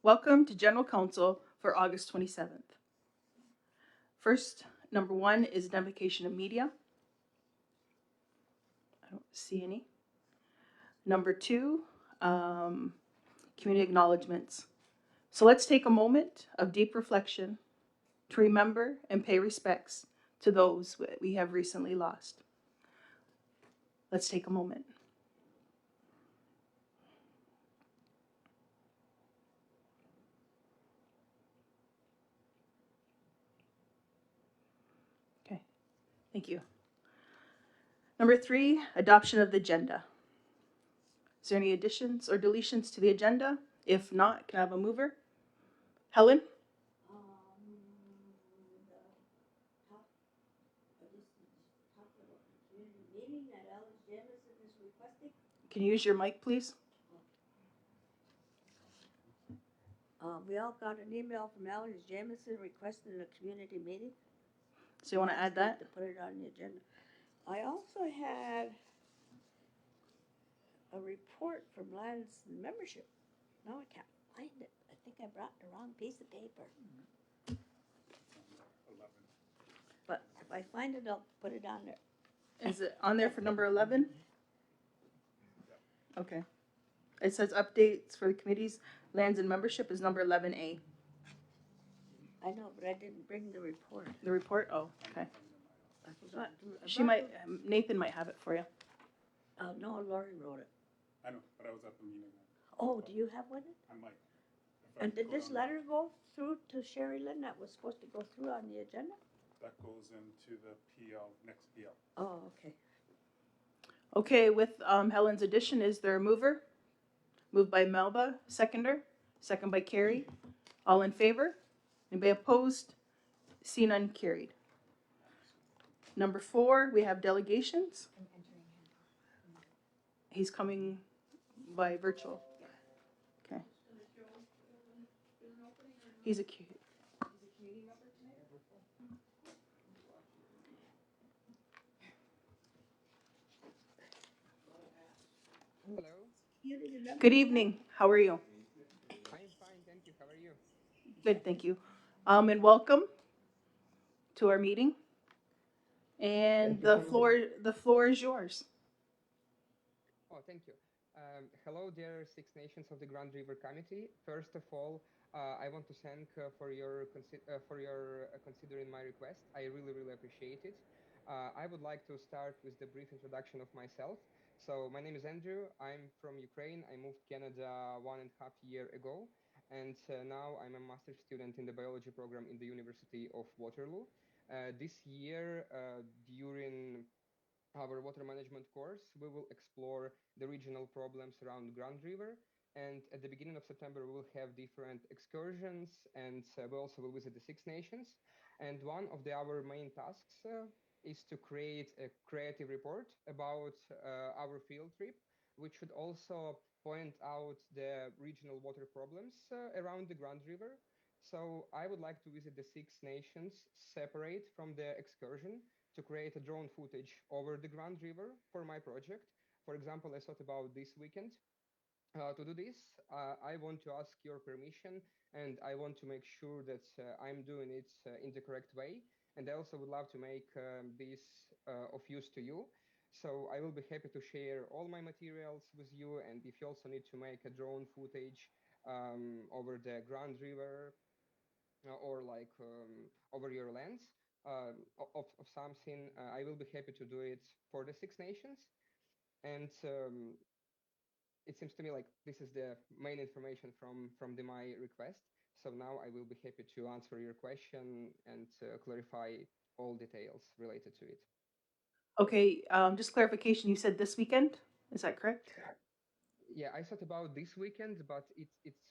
Welcome to General Council for August 27th. First, number one is identification of media. I don't see any. Number two, community acknowledgements. So let's take a moment of deep reflection to remember and pay respects to those we have recently lost. Let's take a moment. Okay, thank you. Number three, adoption of the agenda. Is there any additions or deletions to the agenda? If not, can I have a mover? Helen? Can you use your mic, please? We all got an email from Alex Jamison requesting a community meeting. So you want to add that? To put it on the agenda. I also had a report from Lands membership. No, I can't find it. I think I brought the wrong piece of paper. But if I find it, I'll put it on there. Is it on there for number 11? Okay. It says updates for the committees, lands and membership is number 11A. I know, but I didn't bring the report. The report? Oh, okay. I forgot. Nathan might have it for you. No, Lori wrote it. I know, but I was at the meeting. Oh, do you have one? I might. And did this letter go through to Sherry Lynn that was supposed to go through on the agenda? That goes into the PL, next PL. Oh, okay. Okay, with Helen's addition, is there a mover? Moved by Melba, second by Carrie. All in favor? Anybody opposed? See none, carried. Number 4, we have delegations. He's coming by virtual. Okay. He's a community member tonight? Hello. Good evening. How are you? I'm fine, thank you. How are you? Good, thank you. And welcome to our meeting. And the floor is yours. Oh, thank you. Hello, dear Six Nations of the Grand River Committee. First of all, I want to thank for your considering my request. I really appreciate it. I would like to start with the brief introduction of myself. So my name is Andrew. I'm from Ukraine. I moved to Canada 1.5 years ago, and now I'm a master's student in the biology program in the University of Waterloo. This year, during our water management course, we will explore the regional problems around Grand River. And at the beginning of September, we will have different excursions, and we also will visit the Six Nations. And one of our main tasks is to create a creative report about our field trip, which should also point out the regional water problems around the Grand River. So I would like to visit the Six Nations separate from the excursion to create a drone footage over the Grand River for my project. For example, I thought about this weekend. To do this, I want to ask your permission, and I want to make sure that I'm doing it in the correct way. And I also would love to make this of use to you. So I will be happy to share all my materials with you. And if you also need to make a drone footage over the Grand River or like over your lands of something, I will be happy to do it for the Six Nations. And it seems to me like this is the main information from my request. So now I will be happy to answer your question and clarify all details related to it. Okay, just clarification, you said this weekend? Is that correct? Yeah, I thought about this weekend, but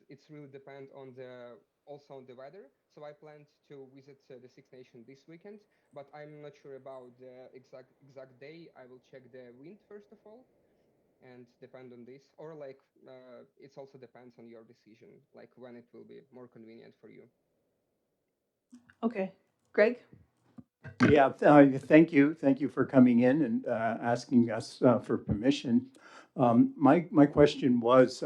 it's really depend on the also on the weather. So I planned to visit the Six Nations this weekend, but I'm not sure about the exact day. I will check the wind first of all, and depend on this. Or like it also depends on your decision, like when it will be more convenient for you. Okay. Greg? Yeah, thank you. Thank you for coming in and asking us for permission. My question was,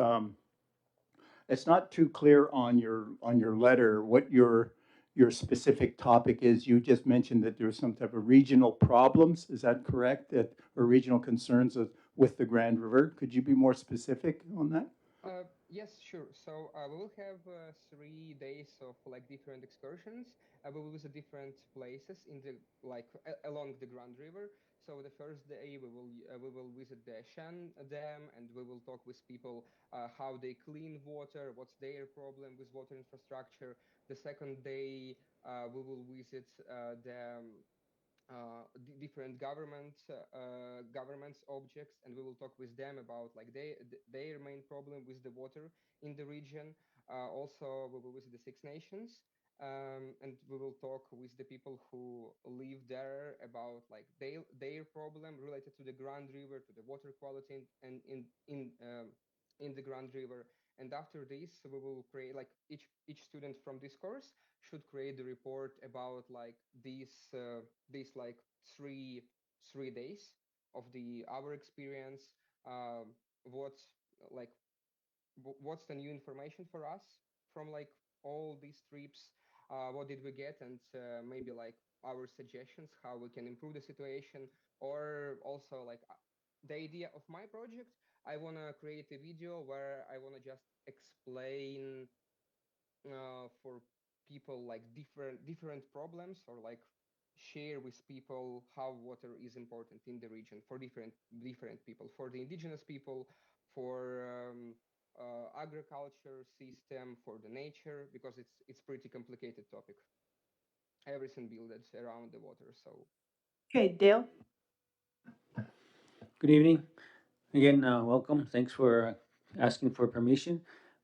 it's not too clear on your letter what your specific topic is. You just mentioned that there's some type of regional problems. Is that correct? That or regional concerns with the Grand River? Could you be more specific on that? Yes, sure. So we will have 3 days of like different excursions. We will visit different places in the like along the Grand River. So the first day we will visit the Shan Dam, and we will talk with people how they clean water, what's their problem with water infrastructure. The second day we will visit the different governments objects, and we will talk with them about like their main problem with the water in the region. Also we will visit the Six Nations, and we will talk with the people who live there about like their problem related to the Grand River, to the water quality and in the Grand River. And after this we will create like each student from this course should create a report about like these like three days of the our experience. What like what's the new information for us from like all these trips? What did we get, and maybe like our suggestions how we can improve the situation. Or also like the idea of my project, I want to create a video where I want to just explain for people like different problems, or like share with people how water is important in the region for different people, for the indigenous people, for agriculture system, for the nature, because it's pretty complicated topic. Everything built around the water. So Okay, Dale? Good evening. Again, welcome. Thanks for asking for permission.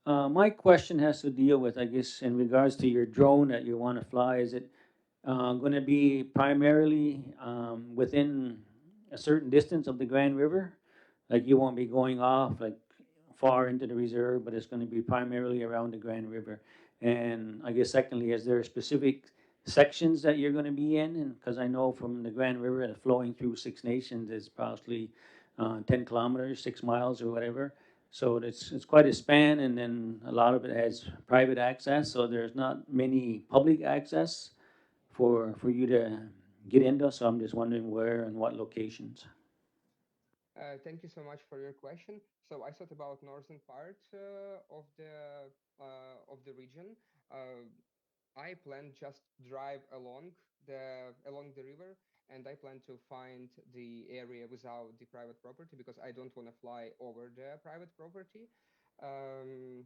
My question has to deal with, I guess, in regards to your drone that you want to fly. Is it going to be primarily within a certain distance of the Grand River? Like you won't be going off like far into the reserve, but it's going to be primarily around the Grand River. And I guess secondly, is there specific sections that you're going to be in? And because I know from the Grand River that flowing through Six Nations is probably 10 kilometers, 6 miles or whatever. So it's quite a span, and then a lot of it has private access. So there's not many public access for you to get into. So I'm just wondering where and what locations. thank you so much for your question. So I thought about northern part of the region. Uh, I plan just drive along the river, and I plan to find the area without the private property, because I don't want to fly over the private property. Um,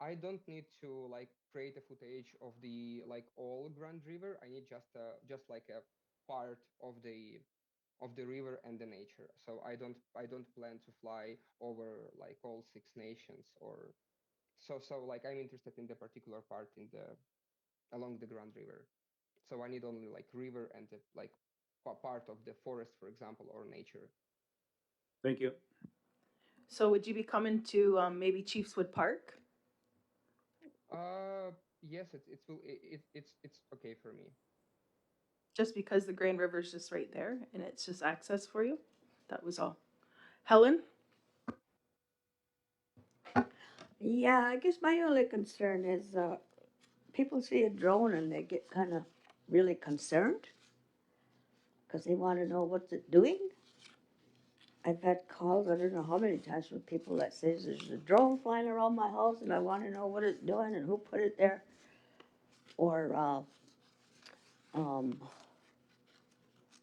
I don't need to like create a footage of the like all Grand River. I need just like a part of the river and the nature. So I don't plan to fly over like all Six Nations, or so like I'm interested in the particular part in the along the Grand River. So I need only like river and the, like part of the forest, for example, or nature. Thank you. So would you be coming to maybe Chiefswood Park? Yes, it's okay for me. Just because the Grand River's just right there and it's just access for you? That was all. Helen? Yeah, I guess my only concern is people see a drone and they get kind of really concerned because they want to know what's it doing. I've had calls, I don't know how many times, from people that says there's a drone flying around my house and I want to know what it's doing and who put it there. Or um,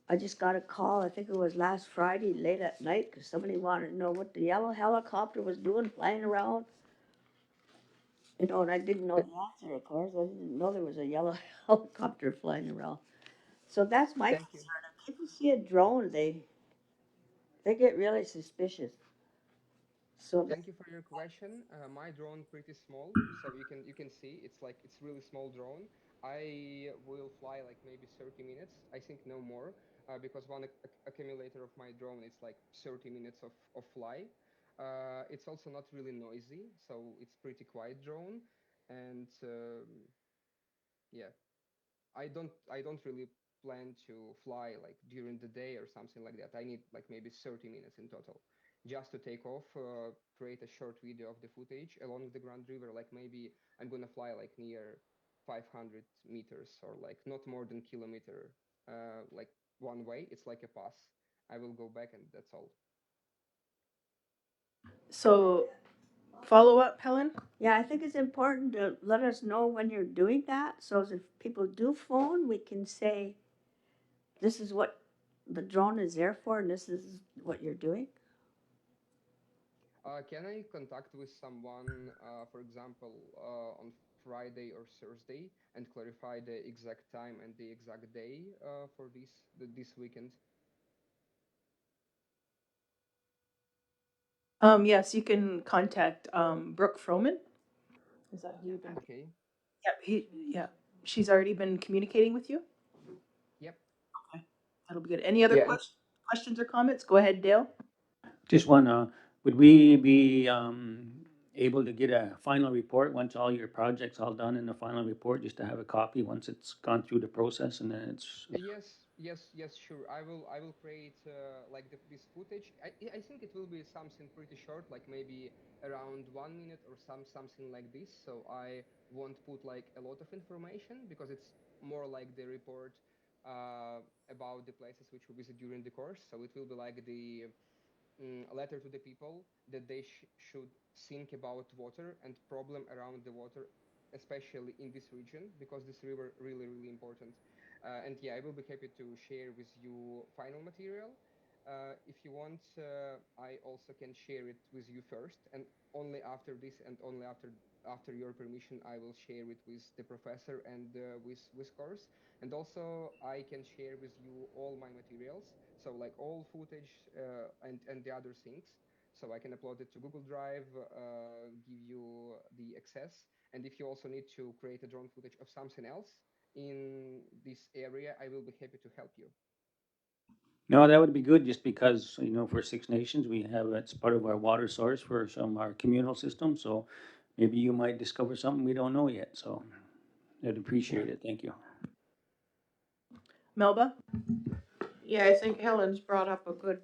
I just got a call, I think it was last Friday late at night, because somebody wanted to know what the yellow helicopter was doing flying around. You know, and I didn't know Th- the answer, of course. I didn't know there was a yellow helicopter flying around. So that's my Thank you. concern. If people see a drone, they get really suspicious. So Thank you for your question. My drone pretty small, so you can see it's really small drone. I will fly like maybe 30 minutes. I think no more, because one accumulator of my drone is like 30 minutes of fly. It's also not really noisy, so it's pretty quiet drone. And yeah, I don't really plan to fly like during the day or something like that. I need like maybe 30 minutes in total just to take off create a short video of the footage along the Grand River. Like maybe I'm gonna fly like near 500 meters or like not more than kilometer, like one way. It's like a pass. I will go back and that's all. So, follow up, Helen? Yeah, I think it's important to let us know when you're doing that, so if people do phone, we can say, this is what the drone is there for, and this is what you're doing. Can I contact with someone, for example, on Friday or Thursday, and clarify the exact time and the exact day for this weekend? Yes, you can contact Brooke Froman. Is that who you've been? Okay. Yeah, she's already been communicating with you. Yep. Okay, that'll be good. Any other Yeah. questions or comments? Go ahead, Dale. Just one, would we be able to get a final report once all your projects all done in the final report, just to have a copy once it's gone through the process and then Yes, sure. I will create like this footage. I think it will be something pretty short, like maybe around 1 minute or something like this. So I won't put like a lot of information because it's more like the report about the places which we visit during the course. So it will be like the letter to the people that they should think about water and problem around the water, especially in this region, because this river really important. And yeah, I will be happy to share with you final material. If you want, I also can share it with you first, and only after this, and only after your permission, I will share it with the professor and with course. And also, I can share with you all my materials, so like all footage and the other things. So I can upload it to Google Drive, give you the access. And if you also need to create a drone footage of something else in this area, I will be happy to help you. no, that would be good, just because, for Six Nations, we have, it's part of our water source for some our communal system, so maybe you might discover something we don't know yet, so I'd appreciate it, thank you. Melba? Yeah, I think Helen's brought up a good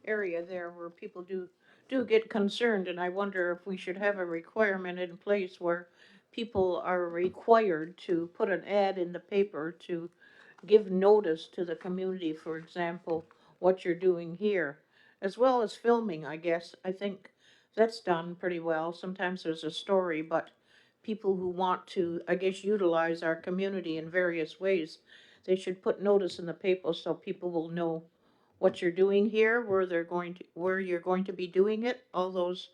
area there where people do get concerned, and I wonder if we should have a requirement in place where people are required to put an ad in the paper to give notice to the community, for example, what you're doing here, as well as filming, I guess. I think that's done pretty well. Sometimes there's a story, but people who want to, I guess, utilize our community in various ways, they should put notice in the paper so people will know what you're doing here, where you're going to be doing it, all those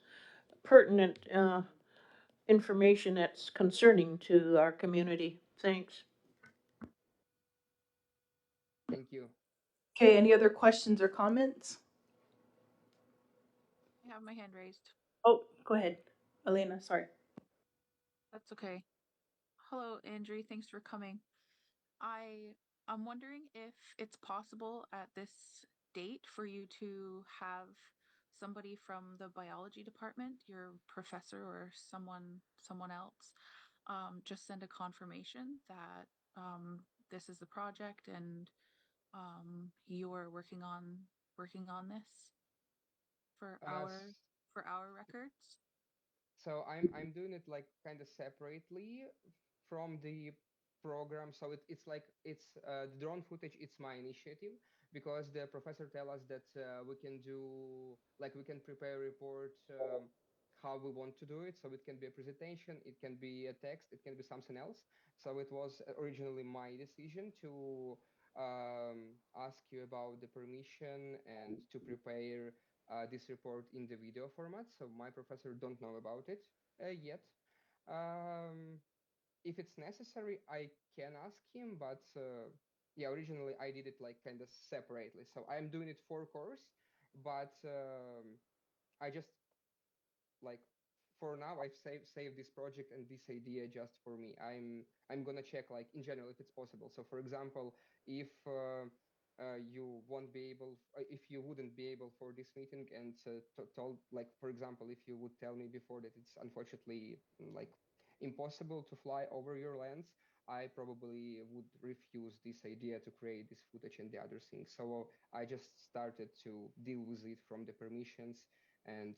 pertinent information that's concerning to our community. Thanks. Thank you. Okay, any other questions or comments? I have my hand raised. Oh, go ahead, Elena. Sorry. That's okay. Hello, Andrew. Thanks for coming. I I'm wondering if it's possible at this date for you to have somebody from the biology department, your professor or someone else, just send a confirmation that this is the project and you are working on this for Uh, our for our records. So I'm doing it like kind of separately from the program. So it's like the drone footage. It's my initiative because the professor tell us that we can do like we can prepare a report how we want to do it. So it can be a presentation, it can be a text, it can be something else. So it was originally my decision to ask you about the permission and to prepare this report in the video format. So my professor don't know about it yet. Um, if it's necessary, I can ask him, but yeah, originally I did it like kind of separately. So I'm doing it for course, but I just like for now I've saved this project and this idea just for me. I'm gonna check like in general if it's possible. So for example, if you won't be able, if you wouldn't be able for this meeting, and told like for example, if you would tell me before that it's unfortunately like impossible to fly over your lands, I probably would refuse this idea to create this footage and the other things. So I just started to deal with it from the permissions and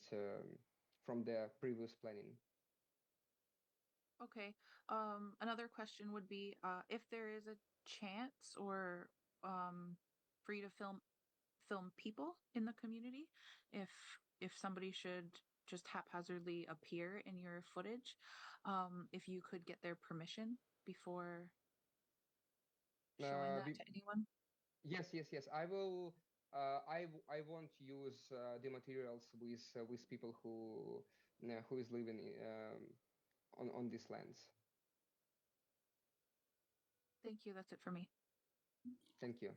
from the previous planning. Okay. Another question would be if there is a chance or for you to film people in the community, if if somebody should just haphazardly appear in your footage, if you could get their permission before showing Uh, that be, to anyone. yes. I won't use the materials with people who is living on these lands. Thank you. That's it for me. Thank you.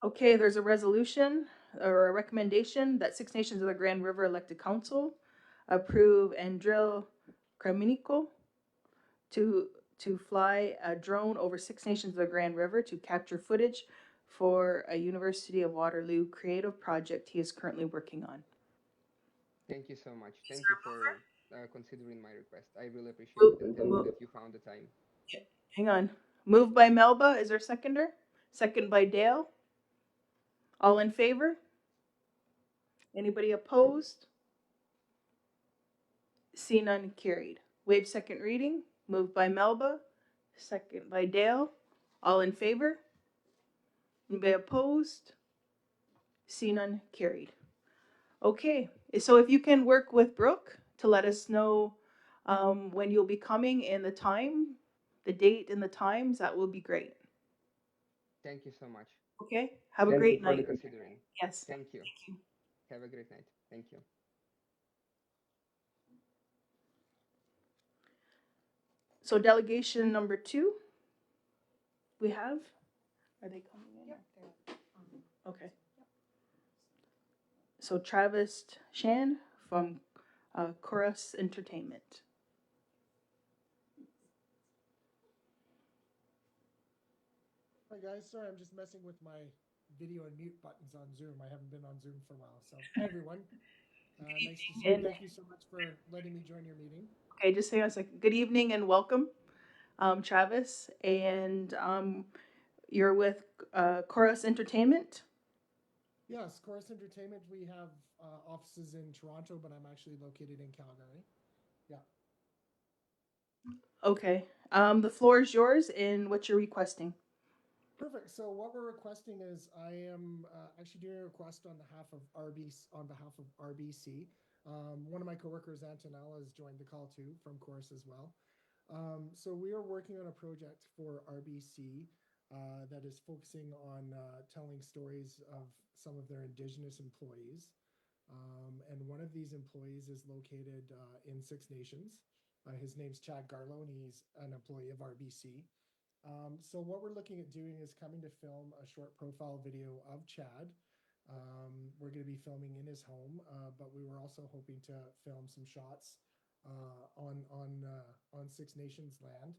Okay, there's a resolution or a recommendation that Six Nations of the Grand River Elected Council approve Andril Kraminico to fly a drone over Six Nations of the Grand River to capture footage for a University of Waterloo creative project he is currently working on. Thank you so much. Is Thank there you a for mover? considering my request. I really appreciate it, and thank you that you found the time. Hang on. Moved by Melba. Is there a seconder? Second by Dale. All in favor? Anybody opposed? See none, carried. Waive second reading. Moved by Melba. Second by Dale. All in favor? Anybody opposed? See none, carried. Okay, so if you can work with Brooke to let us know when you'll be coming and the time, the date and the times, that will be great. Thank you so much. Okay, have a Thank you great for the night. considering. Yes. Thank you. Thank you. Have a great night. Thank you. So delegation number 2, we have. Are they coming in? Yep. Okay. So Travis Shan from Chorus Entertainment. Hi guys, sorry I'm just messing with my video and mute buttons on Zoom. I haven't been on Zoom for a while. So, hi everyone. Nice to see you. And Thank you so much for letting me join your meeting. okay, just say us like good evening and welcome, Travis. And you're with Chorus Entertainment. Yes, Chorus Entertainment. We have offices in Toronto, but I'm actually located in Calgary. Yeah. Okay. The floor is yours and what you're requesting. Perfect. So what we're requesting is I am actually doing a request on behalf of RBC. One of my coworkers, Antonella, has joined the call too from Chorus as well. So we are working on a project for RBC that is focusing on telling stories of some of their Indigenous employees. And one of these employees is located in Six Nations. His name's Chad Garlow, and he's an employee of RBC. So what we're looking at doing is coming to film a short profile video of Chad. We're going to be filming in his home, but we were also hoping to film some shots on Six Nations land,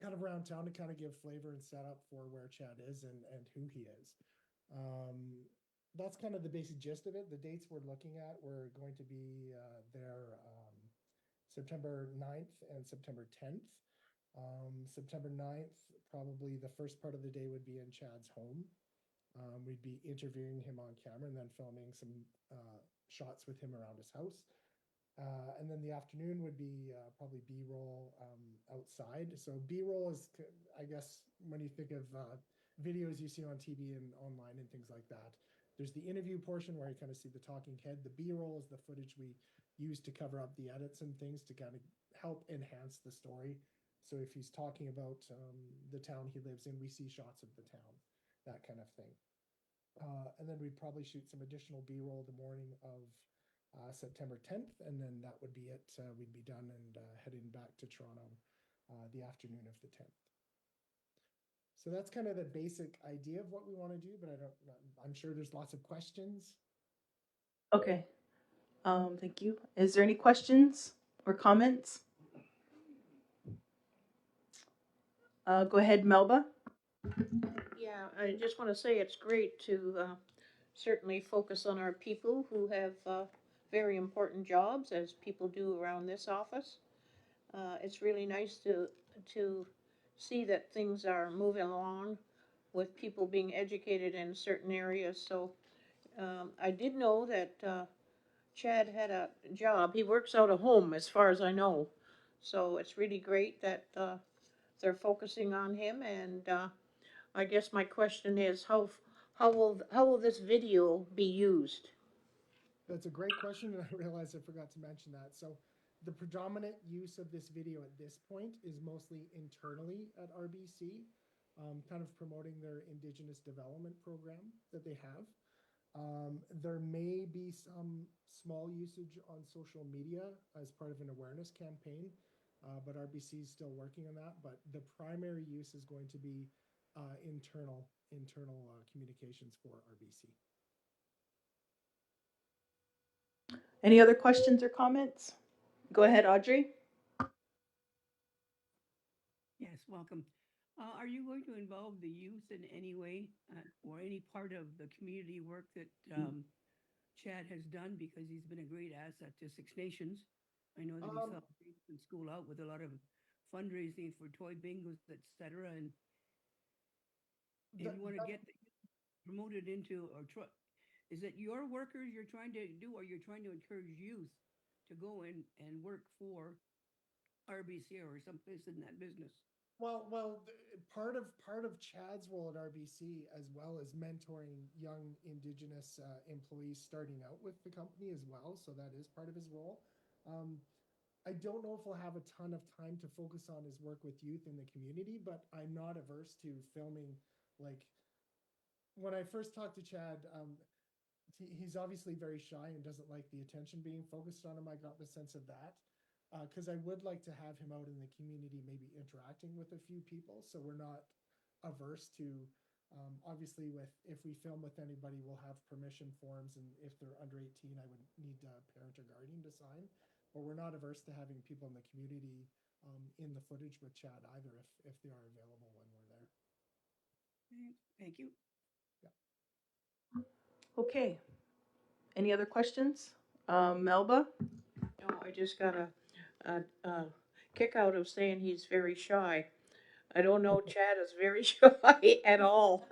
kind of around town to kind of give flavor and setup for where Chad is and who he is. That's kind of the basic gist of it. The dates we're looking at were going to be there September 9th and September 10th. September 9th, probably the first part of the day would be in Chad's home. We'd be interviewing him on camera and then filming some shots with him around his house. And then the afternoon would be probably B-roll outside. So B-roll is, I guess, when you think of videos you see on TV and online and things like that. There's the interview portion where you kind of see the talking head. The B-roll is the footage we use to cover up the edits and things to kind of help enhance the story. So if he's talking about the town he lives in, we see shots of the town, that kind of thing. And then we'd probably shoot some additional B-roll the morning of September 10th, and then that would be it. We'd be done and heading back to Toronto the afternoon of the 10th. So that's kind of the basic idea of what we want to do, but I'm sure there's lots of questions. Okay. Thank you. Is there any questions or comments? Go ahead, Melba. Yeah, I just want to say it's great to certainly focus on our people who have very important jobs, as people do around this office. It's really nice to see that things are moving along with people being educated in certain areas. So I did know that Chad had a job. He works out of home, as far as I know. So it's really great that they're focusing on him. And I guess my question is, how will this video be used? That's a great question, and I realized I forgot to mention that. So, the predominant use of this video at this point is mostly internally at RBC, kind of promoting their Indigenous development program that they have. There may be some small usage on social media as part of an awareness campaign, but RBC is still working on that. But the primary use is going to be internal communications for RBC. Any other questions or comments? Go ahead, Audrey. Yes, welcome. Are you going to involve the youth in any way or any part of the community work that Chad has done? Because he's been a great asset to Six Nations. I know that he's helped the school out with a lot of fundraising for toy bingos, etc. And if you want to get promoted into or is it your workers you're trying to do, or you're trying to encourage youth to go in and work for RBC or someplace in that business? Part of Chad's role at RBC, as well as mentoring young Indigenous employees starting out with the company as well. So that is part of his role. I don't know if we'll have a ton of time to focus on his work with youth in the community, but I'm not averse to filming. Like, when I first talked to Chad, he's obviously very shy and doesn't like the attention being focused on him. I got the sense of that. Because I would like to have him out in the community, maybe interacting with a few people. So we're not averse to, obviously, if we film with anybody, we'll have permission forms, and if they're under 18, I would need a parent or guardian to sign. But we're not averse to having people in the community in the footage with Chad either, if they are available when we're there. Thank you. Yeah. Okay. Any other questions? Melba? No, I just got a kick out of saying he's very shy. I don't know Chad is very shy at all.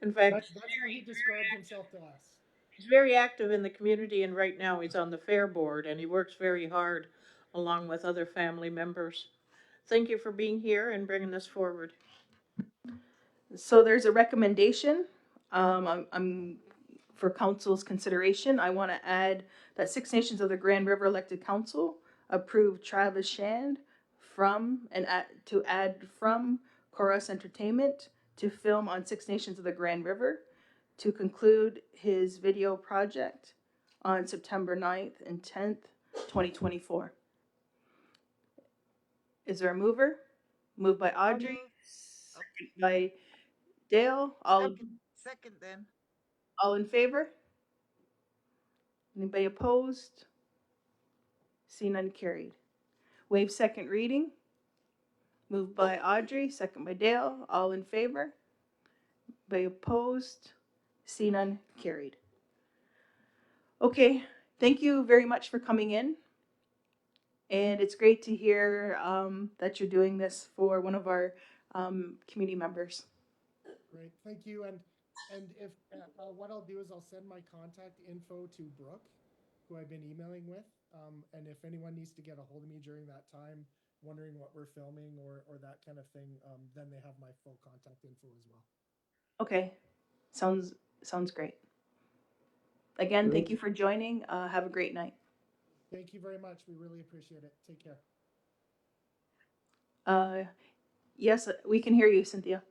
In fact, That's how he described himself to us. he's very active in the community, and right now he's on the fair board, and he works very hard along with other family members. Thank you for being here and bringing this forward. So there's a recommendation. I'm for council's consideration. I want to add that Six Nations of the Grand River Elected Council approve Travis Shand to add from Chorus Entertainment to film on Six Nations of the Grand River to conclude his video project on September 9th and 10th, 2024. Is there a mover? Moved by Audrey, second by Dale. Second then. All in favor? Anybody opposed? See none carried. Waive second reading. Moved by Audrey, second by Dale. All in favor? Anybody opposed? See none carried. Okay, thank you very much for coming in. And it's great to hear that you're doing this for one of our community members. Great, thank you. And if what I'll do is I'll send my contact info to Brooke, who I've been emailing with. And if anyone needs to get a hold of me during that time, wondering what we're filming or that kind of thing, then they have my full contact info as well. Okay, sounds great. Again, thank you for joining. Have a great night. Thank you very much. We really appreciate it. Take care. Yes, we can hear you, Cynthia.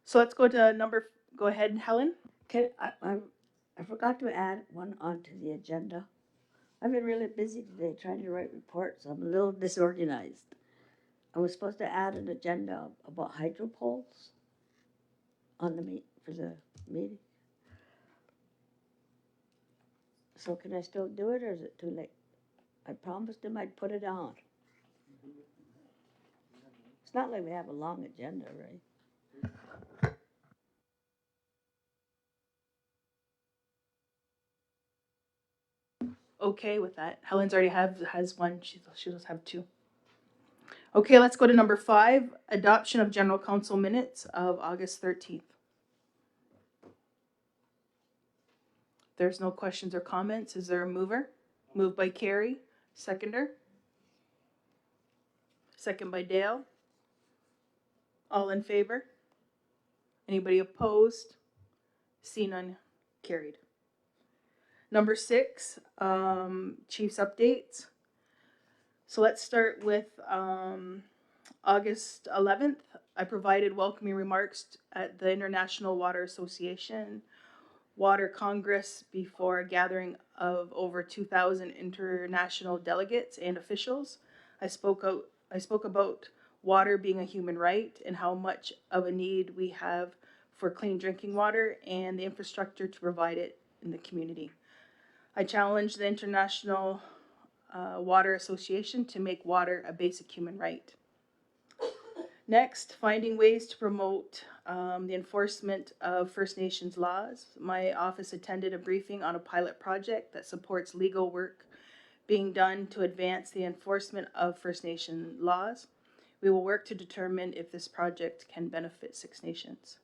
So let's go to go ahead, Helen. Okay, I forgot to add one onto the agenda. I've been really busy today trying to write reports. I'm a little disorganized. I was supposed to add an agenda about hydro poles on for the meeting. So can I still do it, or is it too late? I promised him I'd put it on. It's not like we have a long agenda, right? Okay with that. Helen's already has one. She does have two. Okay, let's go to number 5, adoption of general council minutes of August 13th. There's no questions or comments. Is there a mover? Moved by Carrie. Seconder? Second by Dale. All in favor? Anybody opposed? See none. Carried. Number 6, Chief's updates. So let's start with August 11th. I provided welcoming remarks at the International Water Association Water Congress before a gathering of over 2,000 international delegates and officials. I spoke about water being a human right and how much of a need we have for clean drinking water and the infrastructure to provide it in the community. I challenged the International Water Association to make water a basic human right. Next, finding ways to promote the enforcement of First Nations laws. My office attended a briefing on a pilot project that supports legal work being done to advance the enforcement of First Nation laws. We will work to determine if this project can benefit Six Nations.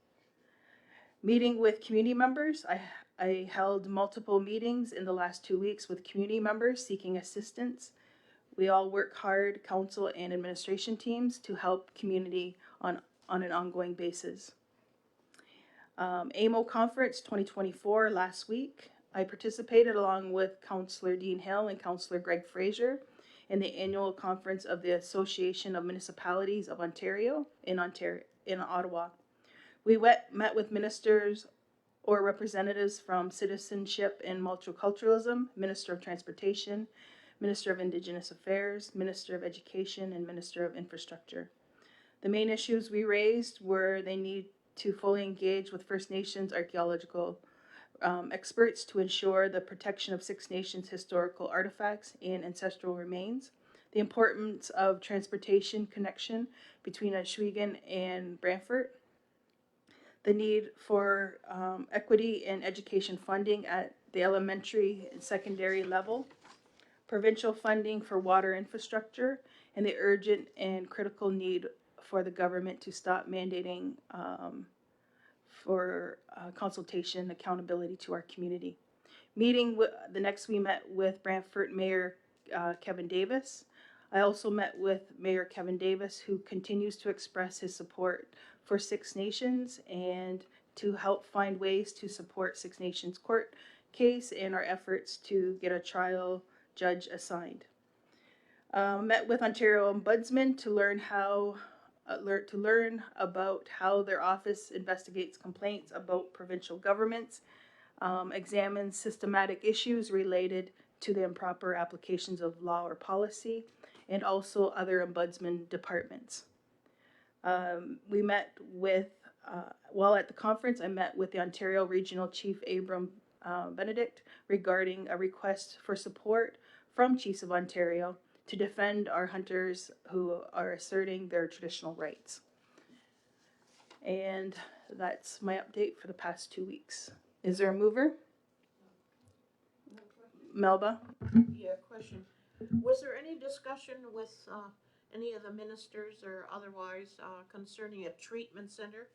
Meeting with community members. I held multiple meetings in the last 2 weeks with community members seeking assistance. We all work hard, council and administration teams, to help community on an ongoing basis. AMO Conference 2024 last week. I participated along with Councillor Dean Hill and Councillor Greg Fraser in the annual conference of the Association of Municipalities of Ontario in Ottawa. We met with ministers or representatives from Citizenship and Multiculturalism, Minister of Transportation, Minister of Indigenous Affairs, Minister of Education, and Minister of Infrastructure. The main issues we raised were they need to fully engage with First Nations archaeological experts to ensure the protection of Six Nations historical artifacts and ancestral remains, the importance of transportation connection between Ashwaubenon and Brantford, the need for equity in education funding at the elementary and secondary level, provincial funding for water infrastructure, and the urgent and critical need for the government to stop mandating for consultation accountability to our community. The next we met with Brantford Mayor Kevin Davis. I also met with Mayor Kevin Davis, who continues to express his support for Six Nations and to help find ways to support Six Nations court case and our efforts to get a trial judge assigned. Met with Ontario Ombudsman to learn about how their office investigates complaints about provincial governments, examines systematic issues related to the improper applications of law or policy, and also other ombudsman departments. We met with, while at the conference, I met with the Ontario Regional Chief Abram Benedict regarding a request for support from Chiefs of Ontario to defend our hunters who are asserting their traditional rights. And that's my update for the past 2 weeks. Is there a mover? Melba? Yeah, question. Was there any discussion with any of the ministers or otherwise concerning a treatment center?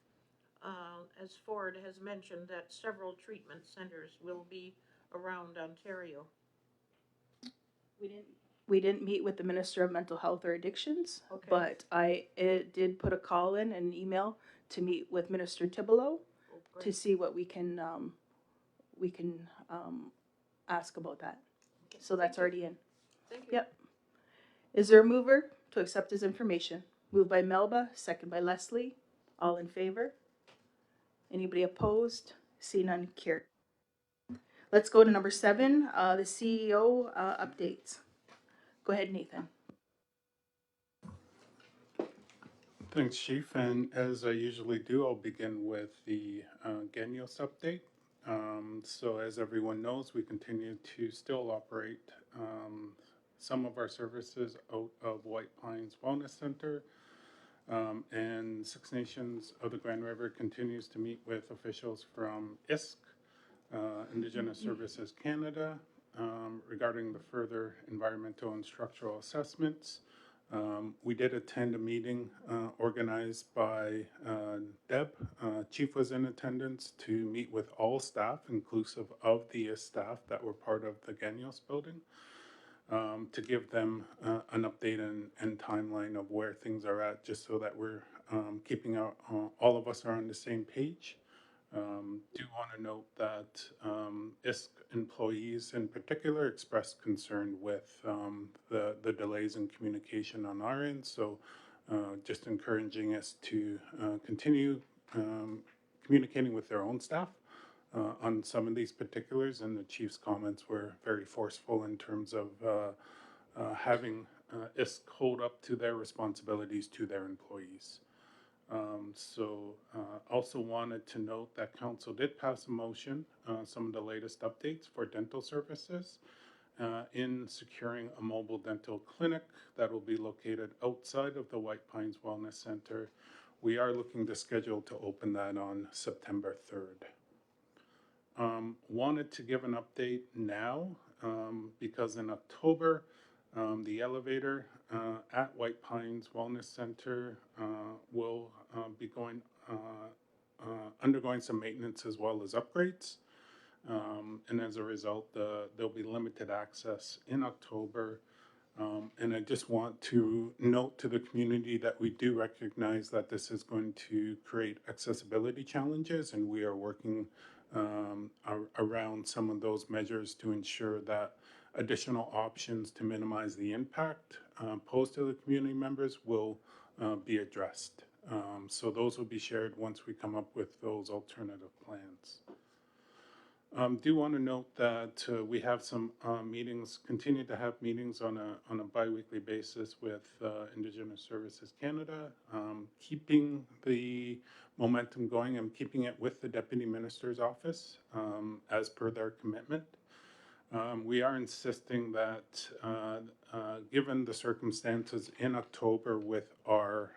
As Ford has mentioned that several treatment centers will be around Ontario. We didn't meet with the Minister of Mental Health or Addictions, Okay. but I did put a call in and an email to meet with Minister Thibodeau to see what we can ask about that. Okay. So that's already in. Thank you. Yep. Is there a mover to accept his information? Moved by Melba, second by Leslie. All in favor? Anybody opposed? See none, carried. Let's go to number 7, the CEO updates. Go ahead, Nathan. Thanks, Chief. And as I usually do, I'll begin with the Ganyos update. So as everyone knows, we continue to still operate some of our services out of White Pines Wellness Center. And Six Nations of the Grand River continues to meet with officials from ISK, Indigenous Services Canada, regarding the further environmental and structural assessments We did attend a meeting organized by Deb. Chief was in attendance to meet with all staff, inclusive of the staff that were part of the Ganyos building, to give them an update and timeline of where things are at, just so that we're keeping all of us are on the same page. Do want to note that ISC employees in particular expressed concern with the delays in communication on our end. So just encouraging us to continue communicating with their own staff on some of these particulars. And the chief's comments were very forceful in terms of having ISC hold up to their responsibilities to their employees. Also wanted to note that council did pass a motion, some of the latest updates for dental services in securing a mobile dental clinic that will be located outside of the White Pines Wellness Center. We are looking to schedule to open that on September 3rd. Wanted to give an update now because in October, the elevator at White Pines Wellness Center will be undergoing some maintenance as well as upgrades. And as a result, there'll be limited access in October. And I just want to note to the community that we do recognize that this is going to create accessibility challenges, and we are working around some of those measures to ensure that additional options to minimize the impact posed to the community members will be addressed. So those will be shared once we come up with those alternative plans. Do want to note that we have some meetings, continue to have meetings on a bi-weekly basis with Indigenous Services Canada, keeping the momentum going and keeping it with the Deputy Minister's Office as per their commitment. We are insisting that given the circumstances in October with our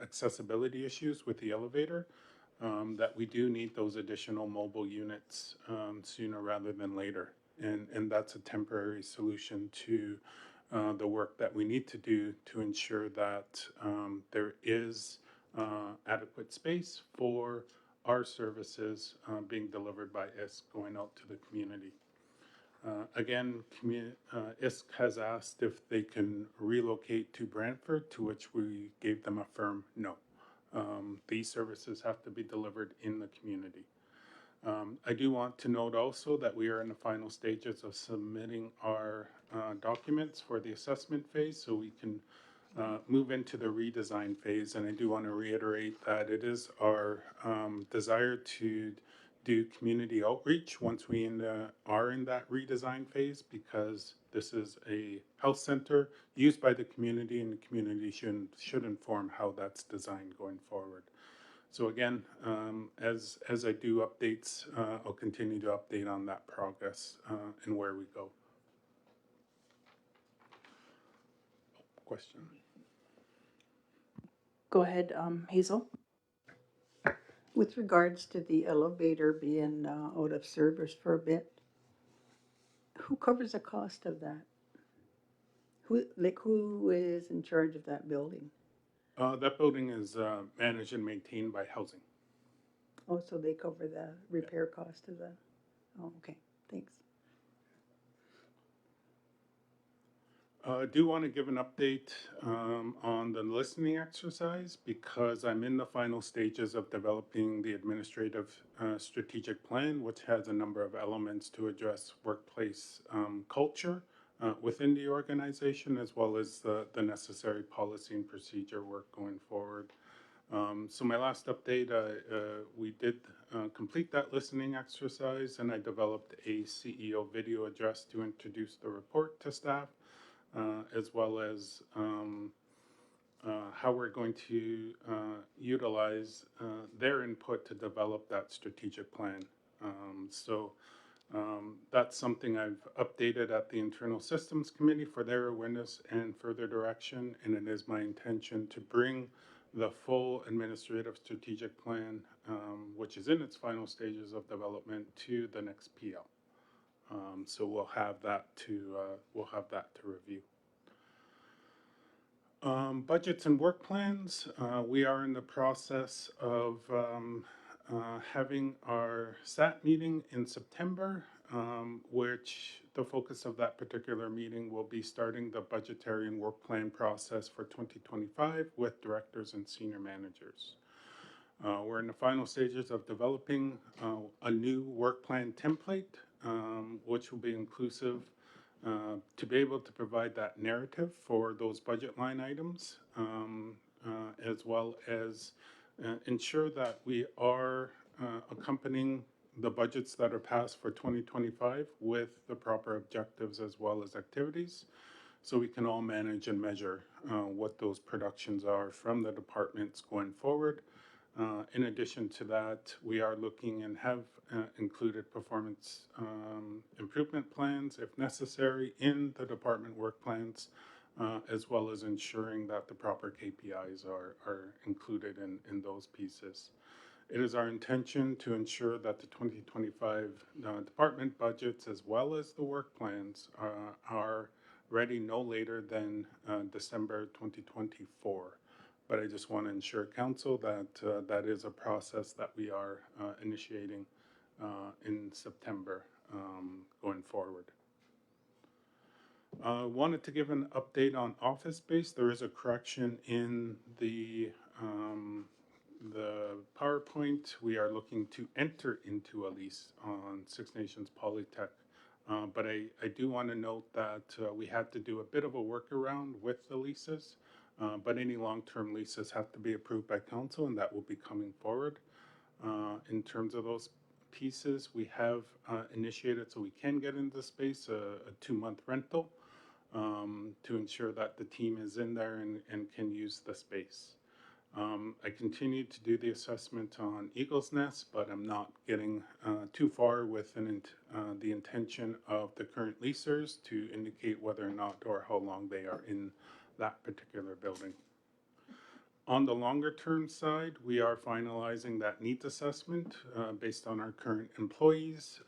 accessibility issues with the elevator, that we do need those additional mobile units sooner rather than later. And that's a temporary solution to the work that we need to do to ensure that there is adequate space for our services being delivered by ISC going out to the community. Again, ISC has asked if they can relocate to Brantford, to which we gave them a firm no. These services have to be delivered in the community. I do want to note also that we are in the final stages of submitting our documents for the assessment phase, so we can move into the redesign phase. And I do want to reiterate that it is our desire to do community outreach once we are in that redesign phase, because this is a health center used by the community, and the community should inform how that's designed going forward. So again, as I do updates, I'll continue to update on that progress and where we go. Question? Go ahead, Hazel. With regards to the elevator being out of service for a bit, who covers the cost of that? Who is in charge of that building? That building is managed and maintained by housing. Oh, so they cover the repair cost of that? Oh, okay, thanks. I do want to give an update on the listening exercise, because I'm in the final stages of developing the administrative strategic plan, which has a number of elements to address workplace culture within the organization, as well as the necessary policy and procedure work going forward. So my last update, we did complete that listening exercise, and I developed a CEO video address to introduce the report to staff. As well as how we're going to utilize their input to develop that strategic plan. That's something I've updated at the Internal Systems Committee for their awareness and further direction, and it is my intention to bring the full administrative strategic plan, which is in its final stages of development, to the next PL. So we'll have that to review. Budgets and work plans. We are in the process of having our SAT meeting in September, which the focus of that particular meeting will be starting the budgetary and work plan process for 2025 with directors and senior managers. We're in the final stages of developing a new work plan template, which will be inclusive to be able to provide that narrative for those budget line items, as well as ensure that we are accompanying the budgets that are passed for 2025 with the proper objectives as well as activities, so we can all manage and measure what those productions are from the departments going forward. In addition to that, we are looking and have included performance improvement plans, if necessary, in the department work plans, as well as ensuring that the proper KPIs are included in those pieces. It is our intention to ensure that the 2025 department budgets, as well as the work plans, are ready no later than December 2024. But I just want to ensure council that that is a process that we are initiating in September going forward. Wanted to give an update on office space. There is a correction in the PowerPoint. We are looking to enter into a lease on Six Nations Polytech. But I do want to note that we had to do a bit of a workaround with the leases. But any long-term leases have to be approved by council, and that will be coming forward. In terms of those pieces, we have initiated, so we can get into space, a 2-month rental to ensure that the team is in there and can use the space. I continue to do the assessment on Eagle's Nest, but I'm not getting too far with the intention of the current leasers to indicate whether or not or how long they are in that particular building. On the longer term side, we are finalizing that needs assessment based on our current employees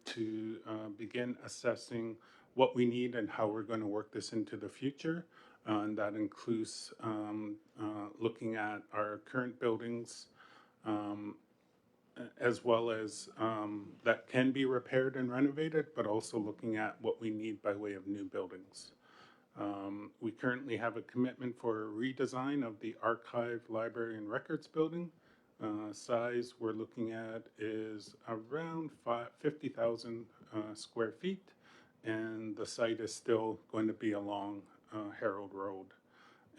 to begin assessing what we need and how we're going to work this into the future. And that includes looking at our current buildings as well as that can be repaired and renovated, but also looking at what we need by way of new buildings. We currently have a commitment for a redesign of the archive, library, and records building. Size we're looking at is around 50,000 square feet, and the site is still going to be along Harold Road.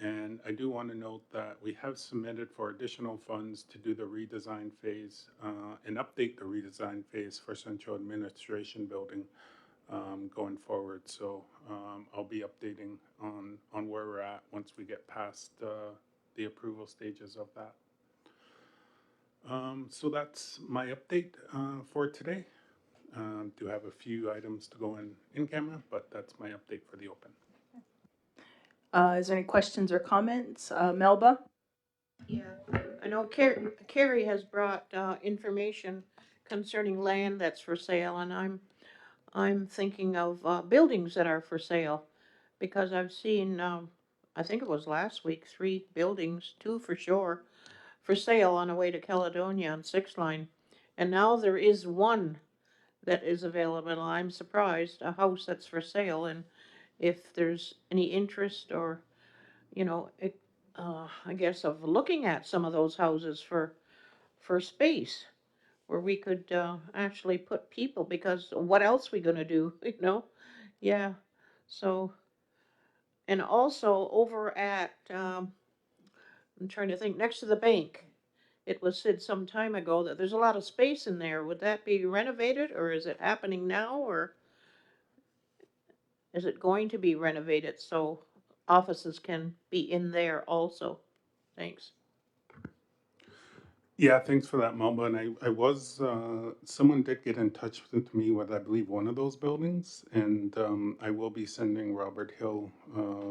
And I do want to note that we have submitted for additional funds to do the redesign phase and update the redesign phase for Central Administration Building going forward. So I'll be updating on where we're at once we get past the approval stages of that. So that's my update for today. Do have a few items to go in camera, but that's my update for the open. Is there any questions or comments? Melba? Yeah, I know Carrie has brought information concerning land that's for sale, and I'm thinking of buildings that are for sale, because I've seen, I think it was last week, 3 buildings, 2 for sure, for sale on the way to Caledonia on 6th Line. And now there is one that is available. I'm surprised, a house that's for sale, and if there's any interest or, I guess of looking at some of those houses for space where we could actually put people, because what else we gonna do, Yeah. So, and also over at, I'm trying to think, next to the bank, it was said some time ago that there's a lot of space in there. Would that be renovated, or is it happening now, or is it going to be renovated so offices can be in there also? Thanks. Yeah, thanks for that, Melba. And I was, someone did get in touch with me with, I believe, one of those buildings. And I will be sending Robert Hill,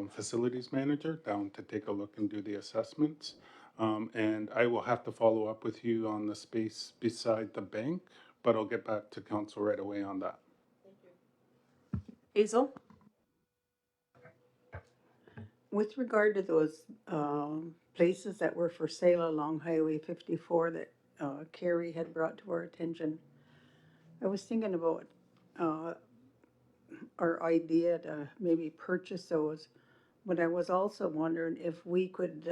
facilities manager, down to take a look and do the assessments. And I will have to follow up with you on the space beside the bank, but I'll get back to council right away on that. Hazel? With regard to those places that were for sale along Highway 54 that Carrie had brought to our attention, I was thinking about uh, our idea to maybe purchase those, but I was also wondering if we could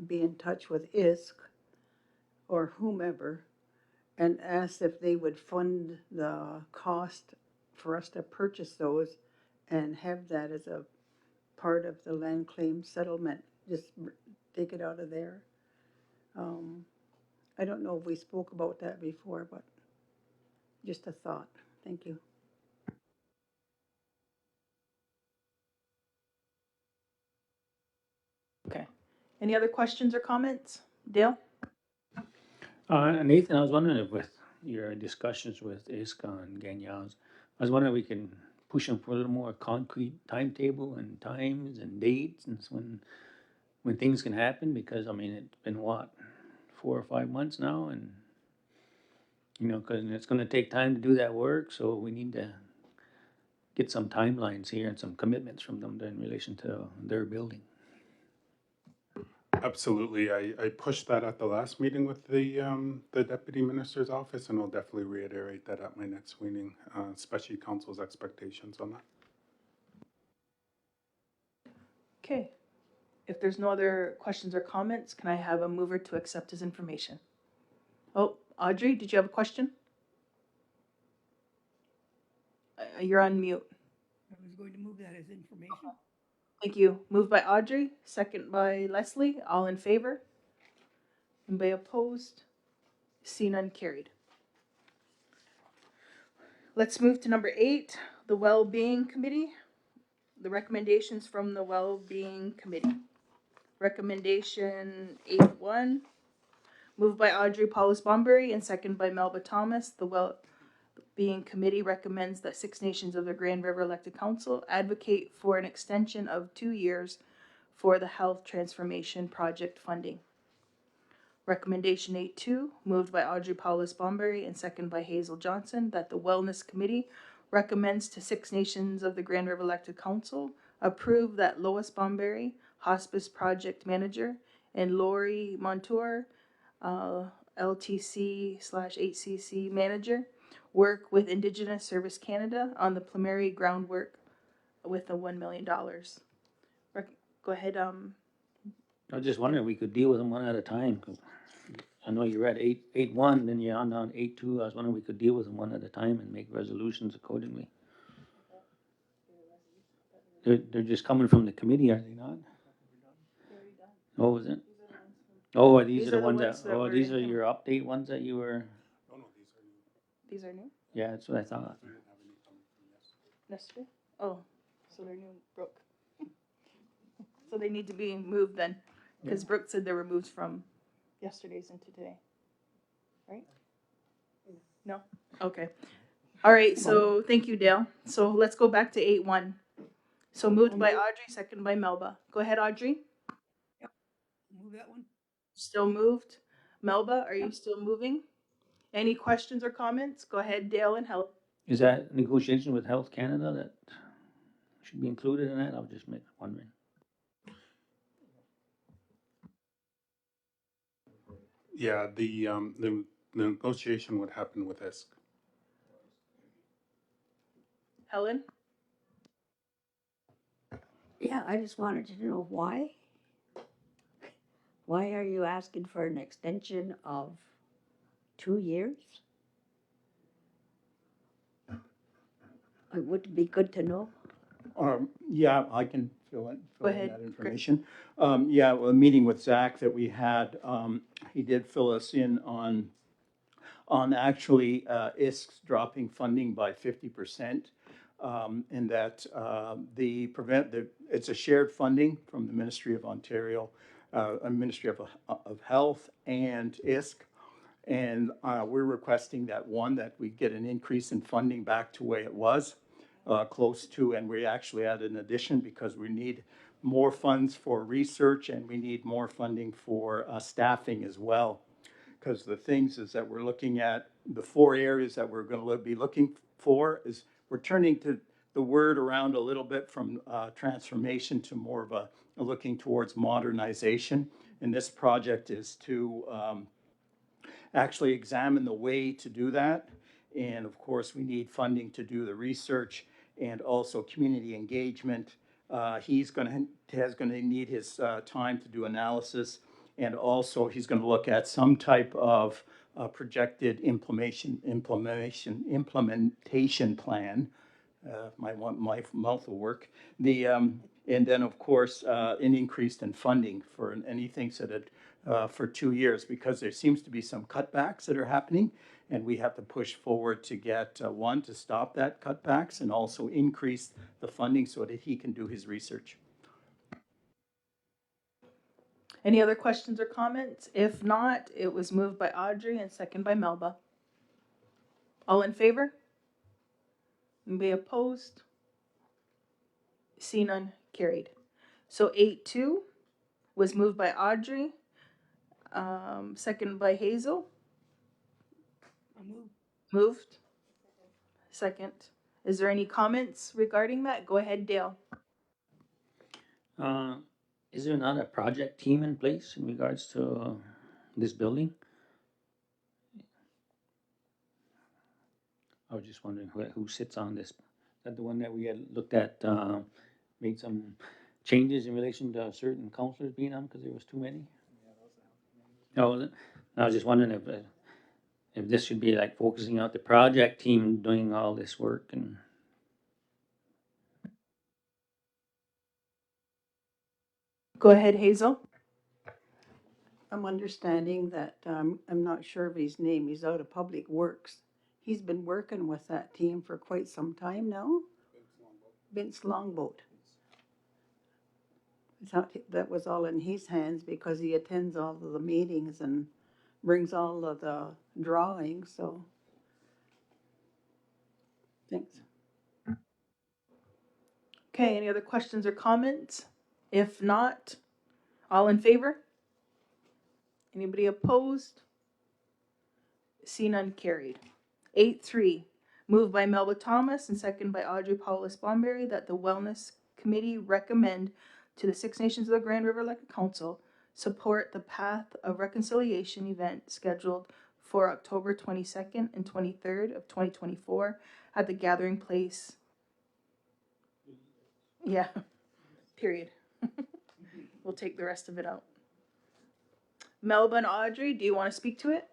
be in touch with ISK or whomever and ask if they would fund the cost for us to purchase those and have that as a part of the land claim settlement, just take it out of there. Um, I don't know if we spoke about that before, but just a thought. Thank you. Okay. Any other questions or comments? Dale? Nathan, I was wondering if with your discussions with ISCA and Ganyals, I was wondering if we can push them for a little more concrete timetable and times and dates and when things can happen, because I mean, it's been what, 4 or 5 months now, and because it's gonna take time to do that work, so we need to get some timelines here and some commitments from them in relation to their building. Absolutely. I pushed that at the last meeting with the deputy minister's office, and I'll definitely reiterate that at my next meeting, especially council's expectations on that. Okay. If there's no other questions or comments, can I have a mover to accept his information? Oh, Audrey, did you have a question? You're on mute. I was going to move that as information. Thank you. Moved by Audrey, second by Leslie. All in favor? Anybody opposed? See none, carried. Let's move to number 8, the Well-Being Committee. The recommendations from the Well-Being Committee. Recommendation 8.1, moved by Audrey Paulus-Bomberry and second by Melba Thomas. The Well-Being Committee recommends that Six Nations of the Grand River Elected Council advocate for an extension of 2 years for the Health Transformation Project funding. Recommendation 8.2, moved by Audrey Paulus-Bomberry and second by Hazel Johnson, that the Wellness Committee recommends to Six Nations of the Grand River Elected Council approve that Lois Bomberry, Hospice Project Manager, and Lori Montour, LTC/HCC Manager, work with Indigenous Service Canada on the preliminary groundwork with the $1 million. Go ahead. I was just wondering if we could deal with them one at a time. 'Cause I know you're at 8.1, then you're on 8.2. I was wondering if we could deal with them one at a time and make resolutions accordingly. They're just coming from the committee, are they not? Oh, is it? Oh, these are the ones that, oh, these are your update ones that you were, Oh, no, these are new. These are new? yeah, that's what I thought. We didn't have any coming from yesterday. Yesterday? Oh, so they're new, Brooke. So they need to be moved then, because Brooke said they were moved from yesterday's into today. Right? No? Okay. All right, so thank you, Dale. So let's go back to 8.1. So moved by Audrey, second by Melba. Go ahead, Audrey. Move that one. Still moved. Melba, are you still moving? Any questions or comments? Go ahead, Dale and Helen. Is that negotiation with Health Canada that should be included in that? I was just wondering. Yeah, the negotiation would happen with ISK. Helen? Yeah, I just wanted to know why. Why are you asking for an extension of 2 years? It would be good to know. Yeah, I can fill in ahead, that Chris. information. Yeah, well, a meeting with Zach that we had, he did fill us in on actually ISK's dropping funding by 50%. And that it's a shared funding from the Ministry of Ontario, Ministry of Health and ISK. And we're requesting that we get an increase in funding back to where it was, close to, and we actually added an addition because we need more funds for research and we need more funding for staffing as well. Because the things is that we're looking at, the 4 areas that we're going to be looking for is we're turning to the word around a little bit from transformation to more of a looking towards modernization. And this project is to actually examine the way to do that. And of course, we need funding to do the research and also community engagement. He's going to need his time to do analysis, and also he's going to look at some type of projected implementation plan. My mouth will work. And then, of course, an increase in funding for, and he thinks that it, for 2 years, because there seems to be some cutbacks that are happening, and we have to push forward to get, one, to stop that cutbacks, and also increase the funding so that he can do his research. Any other questions or comments? If not, it was moved by Audrey and second by Melba. All in favor? Anybody opposed? See none, carried. So 8-2 was moved by Audrey, second by Hazel. I'll move. Moved. Second. Is there any comments regarding that? Go ahead, Dale. Is there not a project team in place in regards to this building? I was just wondering who sits on this. Is that the one that we had looked at, made some changes in relation to certain councilors being on because there was too many? Oh, was it? I was just wondering if this should be like focusing out the project team doing all this work and. Go ahead, Hazel. I'm understanding that, I'm not sure of his name, he's out of Public Works. He's been working with that team for quite some time now. Vince Longboat. I thought that was all in his hands because he attends all of the meetings and brings all of the drawings, so. Thanks. Okay, any other questions or comments? If not, all in favor? Anybody opposed? See none, carried. 8-3, moved by Melba Thomas and second by Audrey Paulus Bomberry that the Wellness Committee recommend to the Six Nations of the Grand River Elected Council support the Path of Reconciliation event scheduled for October 22nd and 23rd of 2024 at the Gathering Place. Yeah, period. We'll take the rest of it out. Melba and Audrey, do you want to speak to it?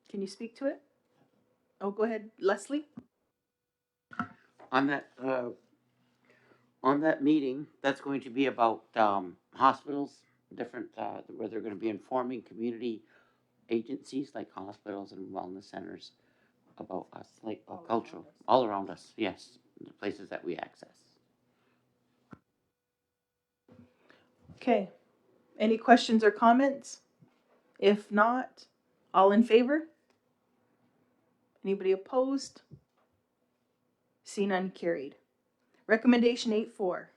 Can you speak to it? Oh, go ahead, Leslie. On that meeting, that's going to be about hospitals, different where they're going to be informing community agencies like hospitals and wellness centers about us, like cultural, all around us. Yes, the places that we access. Okay. Any questions or comments? If not, all in favor? Anybody opposed? See none, carried. Recommendation 8-4,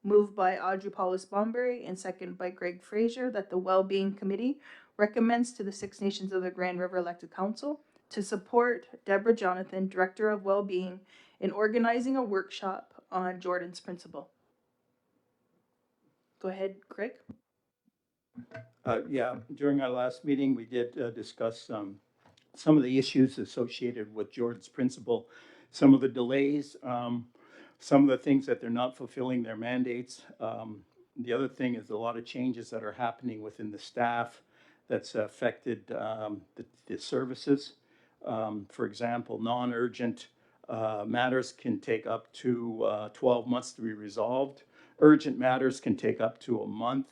moved by Audrey Paulus Bomberry and second by Greg Fraser that the Wellbeing Committee recommends to the Six Nations of the Grand River Elected Council to support Deborah Jonathan, Director of Wellbeing, in organizing a workshop on Jordan's Principle. Go ahead, Greg. Yeah, during our last meeting, we did discuss some of the issues associated with Jordan's Principle, some of the delays, some of the things that they're not fulfilling their mandates. The other thing is a lot of changes that are happening within the staff that's affected the services. For example, non-urgent matters can take up to 12 months to be resolved. Urgent matters can take up to a month.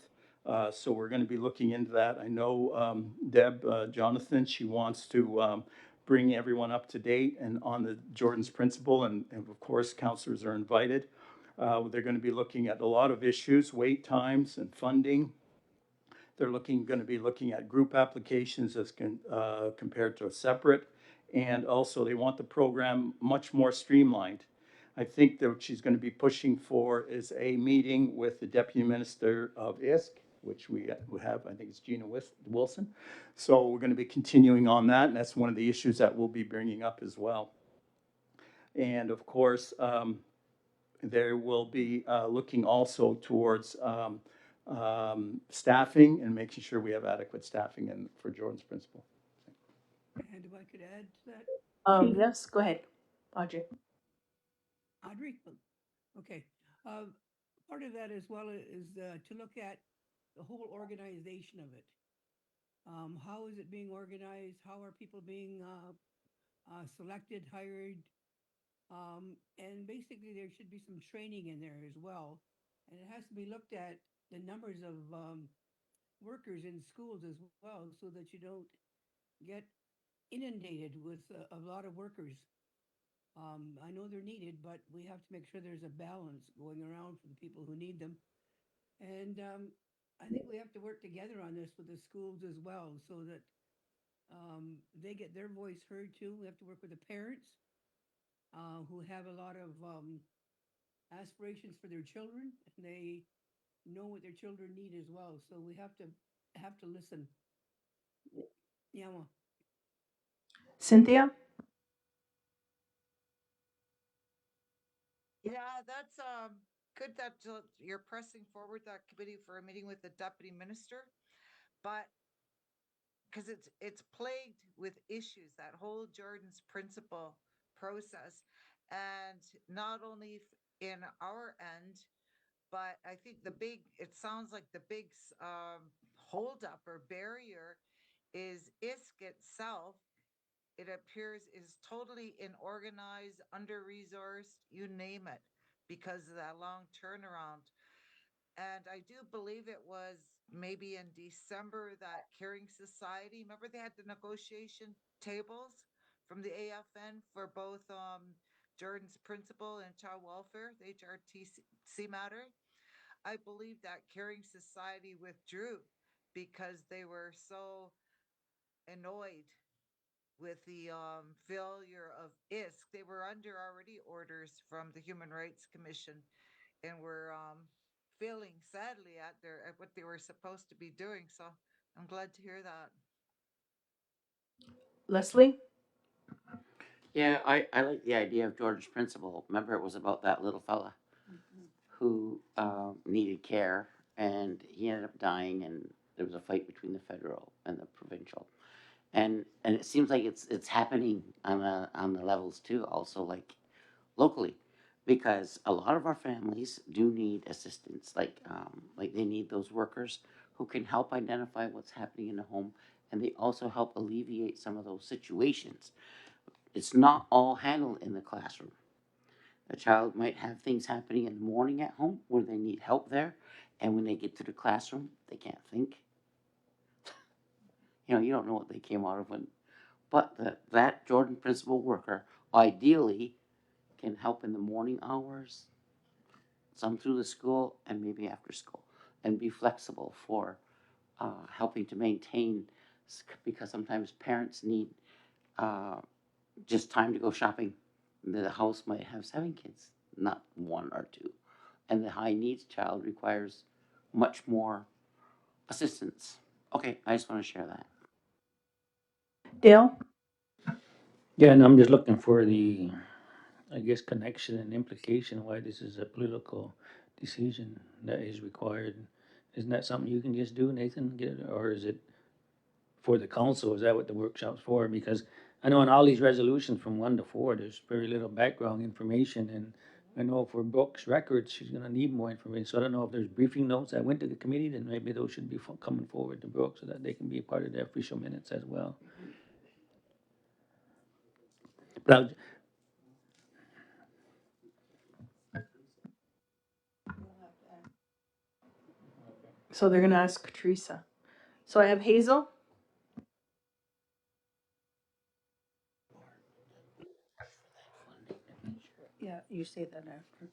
So we're going to be looking into that. I know Deb Jonathan, she wants to bring everyone up to date and on the Jordan's Principle, and of course, counselors are invited. They're going to be looking at a lot of issues, wait times and funding. They're going to be looking at group applications as compared to a separate, and also they want the program much more streamlined. I think that what she's going to be pushing for is a meeting with the Deputy Minister of ISK which we have, I think it's Gina Wilson. So we're going to be continuing on that, and that's one of the issues that we'll be bringing up as well. And of course, there will be looking also towards staffing and making sure we have adequate staffing for Jordan's Principal. And if I could add to that, Yes, go ahead, Audrey. Audrey? Okay. Part of that as well is to look at the whole organization of it. How is it being organized? How are people being selected, hired? And basically, there should be some training in there as well. And it has to be looked at the numbers of workers in schools as well, so that you don't get inundated with a lot of workers. I know they're needed, but we have to make sure there's a balance going around for the people who need them. And I think we have to work together on this with the schools as well, so that they get their voice heard too. We have to work with the parents who have a lot of aspirations for their children, and they know what their children need as well. So we have to listen. Yeah. Cynthia? Yeah, that's good that you're pressing forward that committee for a meeting with the deputy minister, but because it's plagued with issues, that whole Jordan's principle process, and not only in our end, but I think it sounds like the big holdup or barrier is ISK itself. It appears is totally inorganized, under resourced, you name it, because of that long turnaround. And I do believe it was maybe in December that Caring Society, remember they had the negotiation tables from the AFN for both Jordan's Principal and child welfare, the HRTC matter. I believe that Caring Society withdrew because they were so annoyed with the failure of ISK. They were under already orders from the Human Rights Commission and were failing sadly at what they were supposed to be doing. So I'm glad to hear that. Leslie? Yeah, I like the idea of George's Principle. Remember, it was about that little fella who needed care, and he ended up dying, and there was a fight between the federal and the provincial, and it seems like it's happening on the levels too, also like locally, because a lot of our families do need assistance, like they need those workers who can help identify what's happening in the home, and they also help alleviate some of those situations. It's not all handled in the classroom. A child might have things happening in the morning at home where they need help there, and when they get to the classroom, they can't think. You don't know what they came out of when, but that Jordan Principal worker ideally can help in the morning hours, some through the school, and maybe after school, and be flexible for helping to maintain, because sometimes parents need uh, just time to go shopping. The house might have 7 kids, not one or two. And the high needs child requires much more assistance. Okay, I just want to share that. Dale? Yeah, and I'm just looking for the, I guess, connection and implication why this is a political decision that is required. Isn't that something you can just do, Nathan? Or is it for the council? Is that what the workshop's for? Because I know in all these resolutions from 1 to 4, there's very little background information, and I know for Brooks records, she's gonna need more information. So I don't know if there's briefing notes that went to the committee, then maybe those should be coming forward to Brooks so that they can be a part of the official minutes as well. But So they're going to ask Teresa. So I have Hazel. Yeah, you say that after.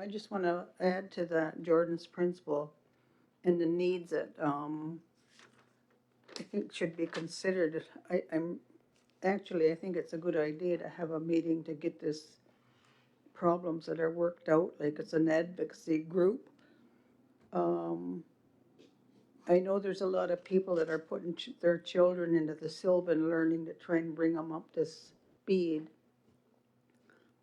I just want to add to that Jordan's Principle and the needs that I think should be considered. I think it's a good idea to have a meeting to get this problems that are worked out, like it's an advocacy group. Um, I know there's a lot of people that are putting their children into the Sylvan learning to try and bring them up to speed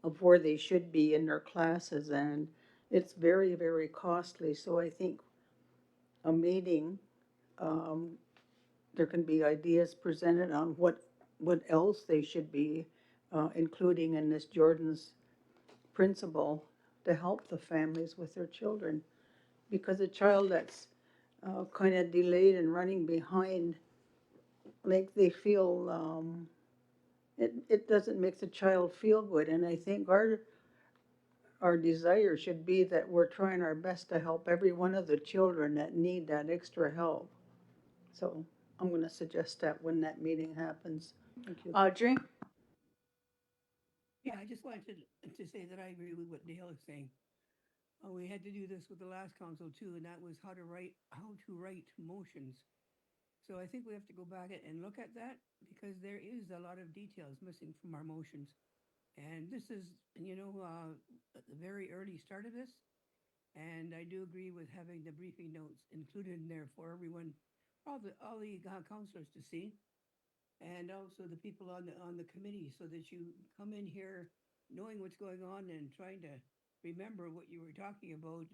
of where they should be in their classes, and it's very, very costly. So I think a meeting, um, there can be ideas presented on what else they should be including in this Jordan's principle to help the families with their children. Because a child that's kind of delayed and running behind, like they feel, it doesn't make the child feel good. And I think our desire should be that we're trying our best to help every one of the children that need that extra help. So I'm going to suggest that when that meeting happens. Thank you. Audrey? Yeah, I just wanted to say that I agree with what Dale is saying. We had to do this with the last council too, and that was how to write motions. So I think we have to go back and look at that because there is a lot of details missing from our motions. And this is, at the very early start of this. And I do agree with having the briefing notes included in there for everyone, all the counselors to see, and also the people on the committee, so that you come in here knowing what's going on and trying to remember what you were talking about,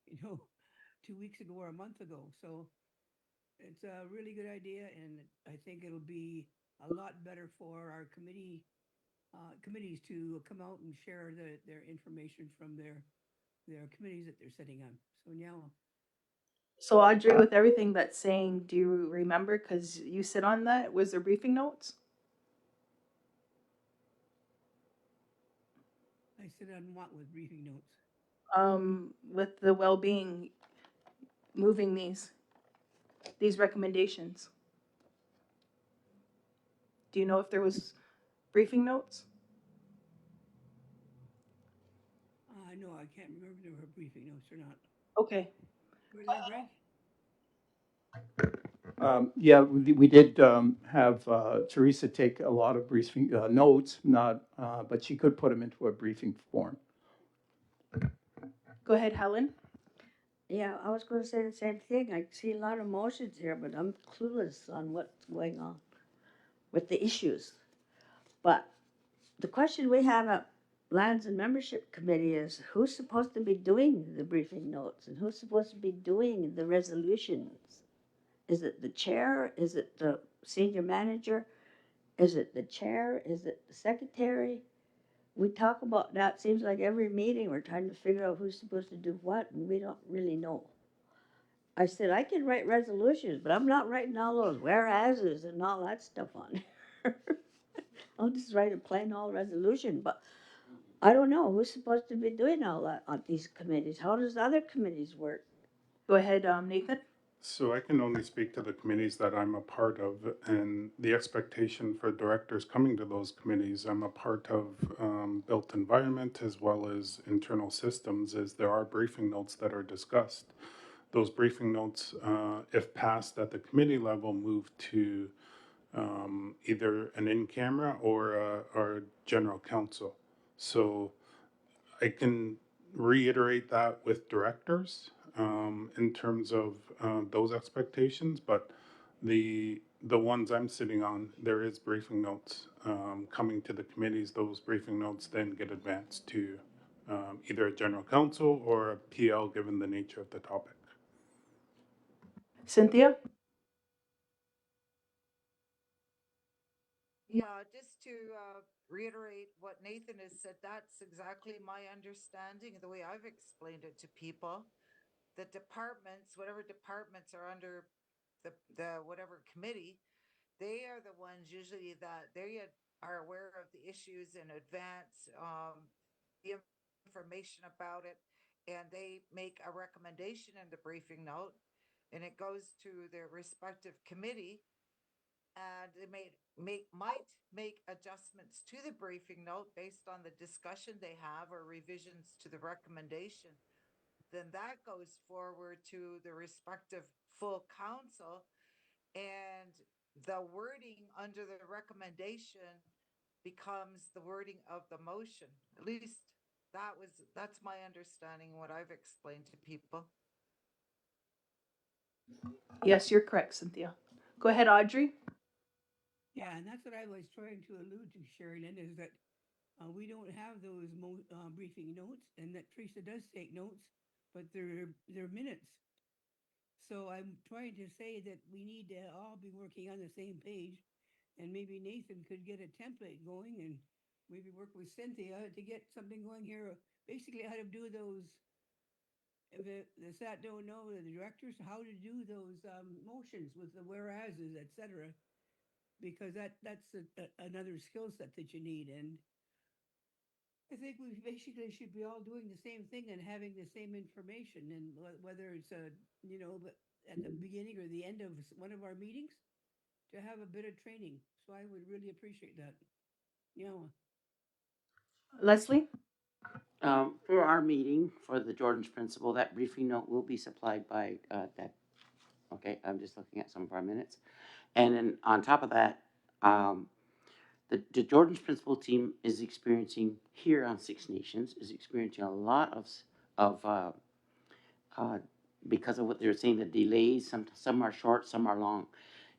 you know, 2 weeks ago or a month ago. So it's a really good idea, and I think it'll be a lot better for our committees to come out and share their information from their committees that they're sitting on. So now, So Audrey, with everything that's saying, do you remember, because you sit on that, was there briefing notes? I sit on what with briefing notes. With the well-being, moving these recommendations. Do you know if there was briefing notes? No, I can't remember if there were briefing notes or not. Okay. Were there, Greg? Yeah, we did have Teresa take a lot of briefing notes, not, but she could put them into a briefing form. Go ahead, Helen. Yeah, I was going to say the same thing. I see a lot of motions here, but I'm clueless on what's going on with the issues. But the question we have at Lands and Membership Committee is who's supposed to be doing the briefing notes and who's supposed to be doing the resolutions? Is it the chair? Is it the senior manager? Is it the chair? Is it the secretary? We talk about that. Seems like every meeting we're trying to figure out who's supposed to do what, and we don't really know. I said I can write resolutions, but I'm not writing all those whereases and all that stuff on there. I'll just write a plain old resolution, but I don't know who's supposed to be doing all that on these committees. How does other committees work? Go ahead, Nathan. So I can only speak to the committees that I'm a part of, and the expectation for directors coming to those committees. I'm a part of built environment as well as internal systems. Is there are briefing notes that are discussed. Those briefing notes, if passed at the committee level, move to either an in-camera or general counsel. So I can reiterate that with directors in terms of those expectations, but the ones I'm sitting on, there is briefing notes coming to the committees. Those briefing notes then get advanced to either a general counsel or a PL, given the nature of the topic. Cynthia? Yeah, just to reiterate what Nathan has said, that's exactly my understanding, the way I've explained it to people. The departments, whatever departments are under the whatever committee, they are the ones usually that they are aware of the issues in advance, the information about it, and they make a recommendation in the briefing note, and it goes to their respective committee, and they might make adjustments to the briefing note based on the discussion they have or revisions to the recommendation. Then that goes forward to the respective full council, and the wording under the recommendation becomes the wording of the motion. At least that's my understanding, what I've explained to people. Yes, you're correct, Cynthia. Go ahead, Audrey. Yeah, and that's what I was trying to allude to, Sherilyn, is that we don't have those briefing notes, and that Teresa does take notes, but they're minutes. So I'm trying to say that we need to all be working on the same page, and maybe Nathan could get a template going, and maybe work with Cynthia to get something going here. Basically, how to do those. If the SAT don't know the directors how to do those motions with the whereases, etc. Because that's another skill set that you need, and I think we basically should be all doing the same thing and having the same information, and whether it's but at the beginning or the end of one of our meetings, to have a bit of training. So I would really appreciate that. Yeah. Leslie? For our meeting for the Jordan's Principle, that briefing note will be supplied by Deb. Okay, I'm just looking at some of our minutes. And then on top of that, the Jordan's Principle team is experiencing here on Six Nations is experiencing a lot of uh, because of what they're saying, the delays. Some are short, some are long.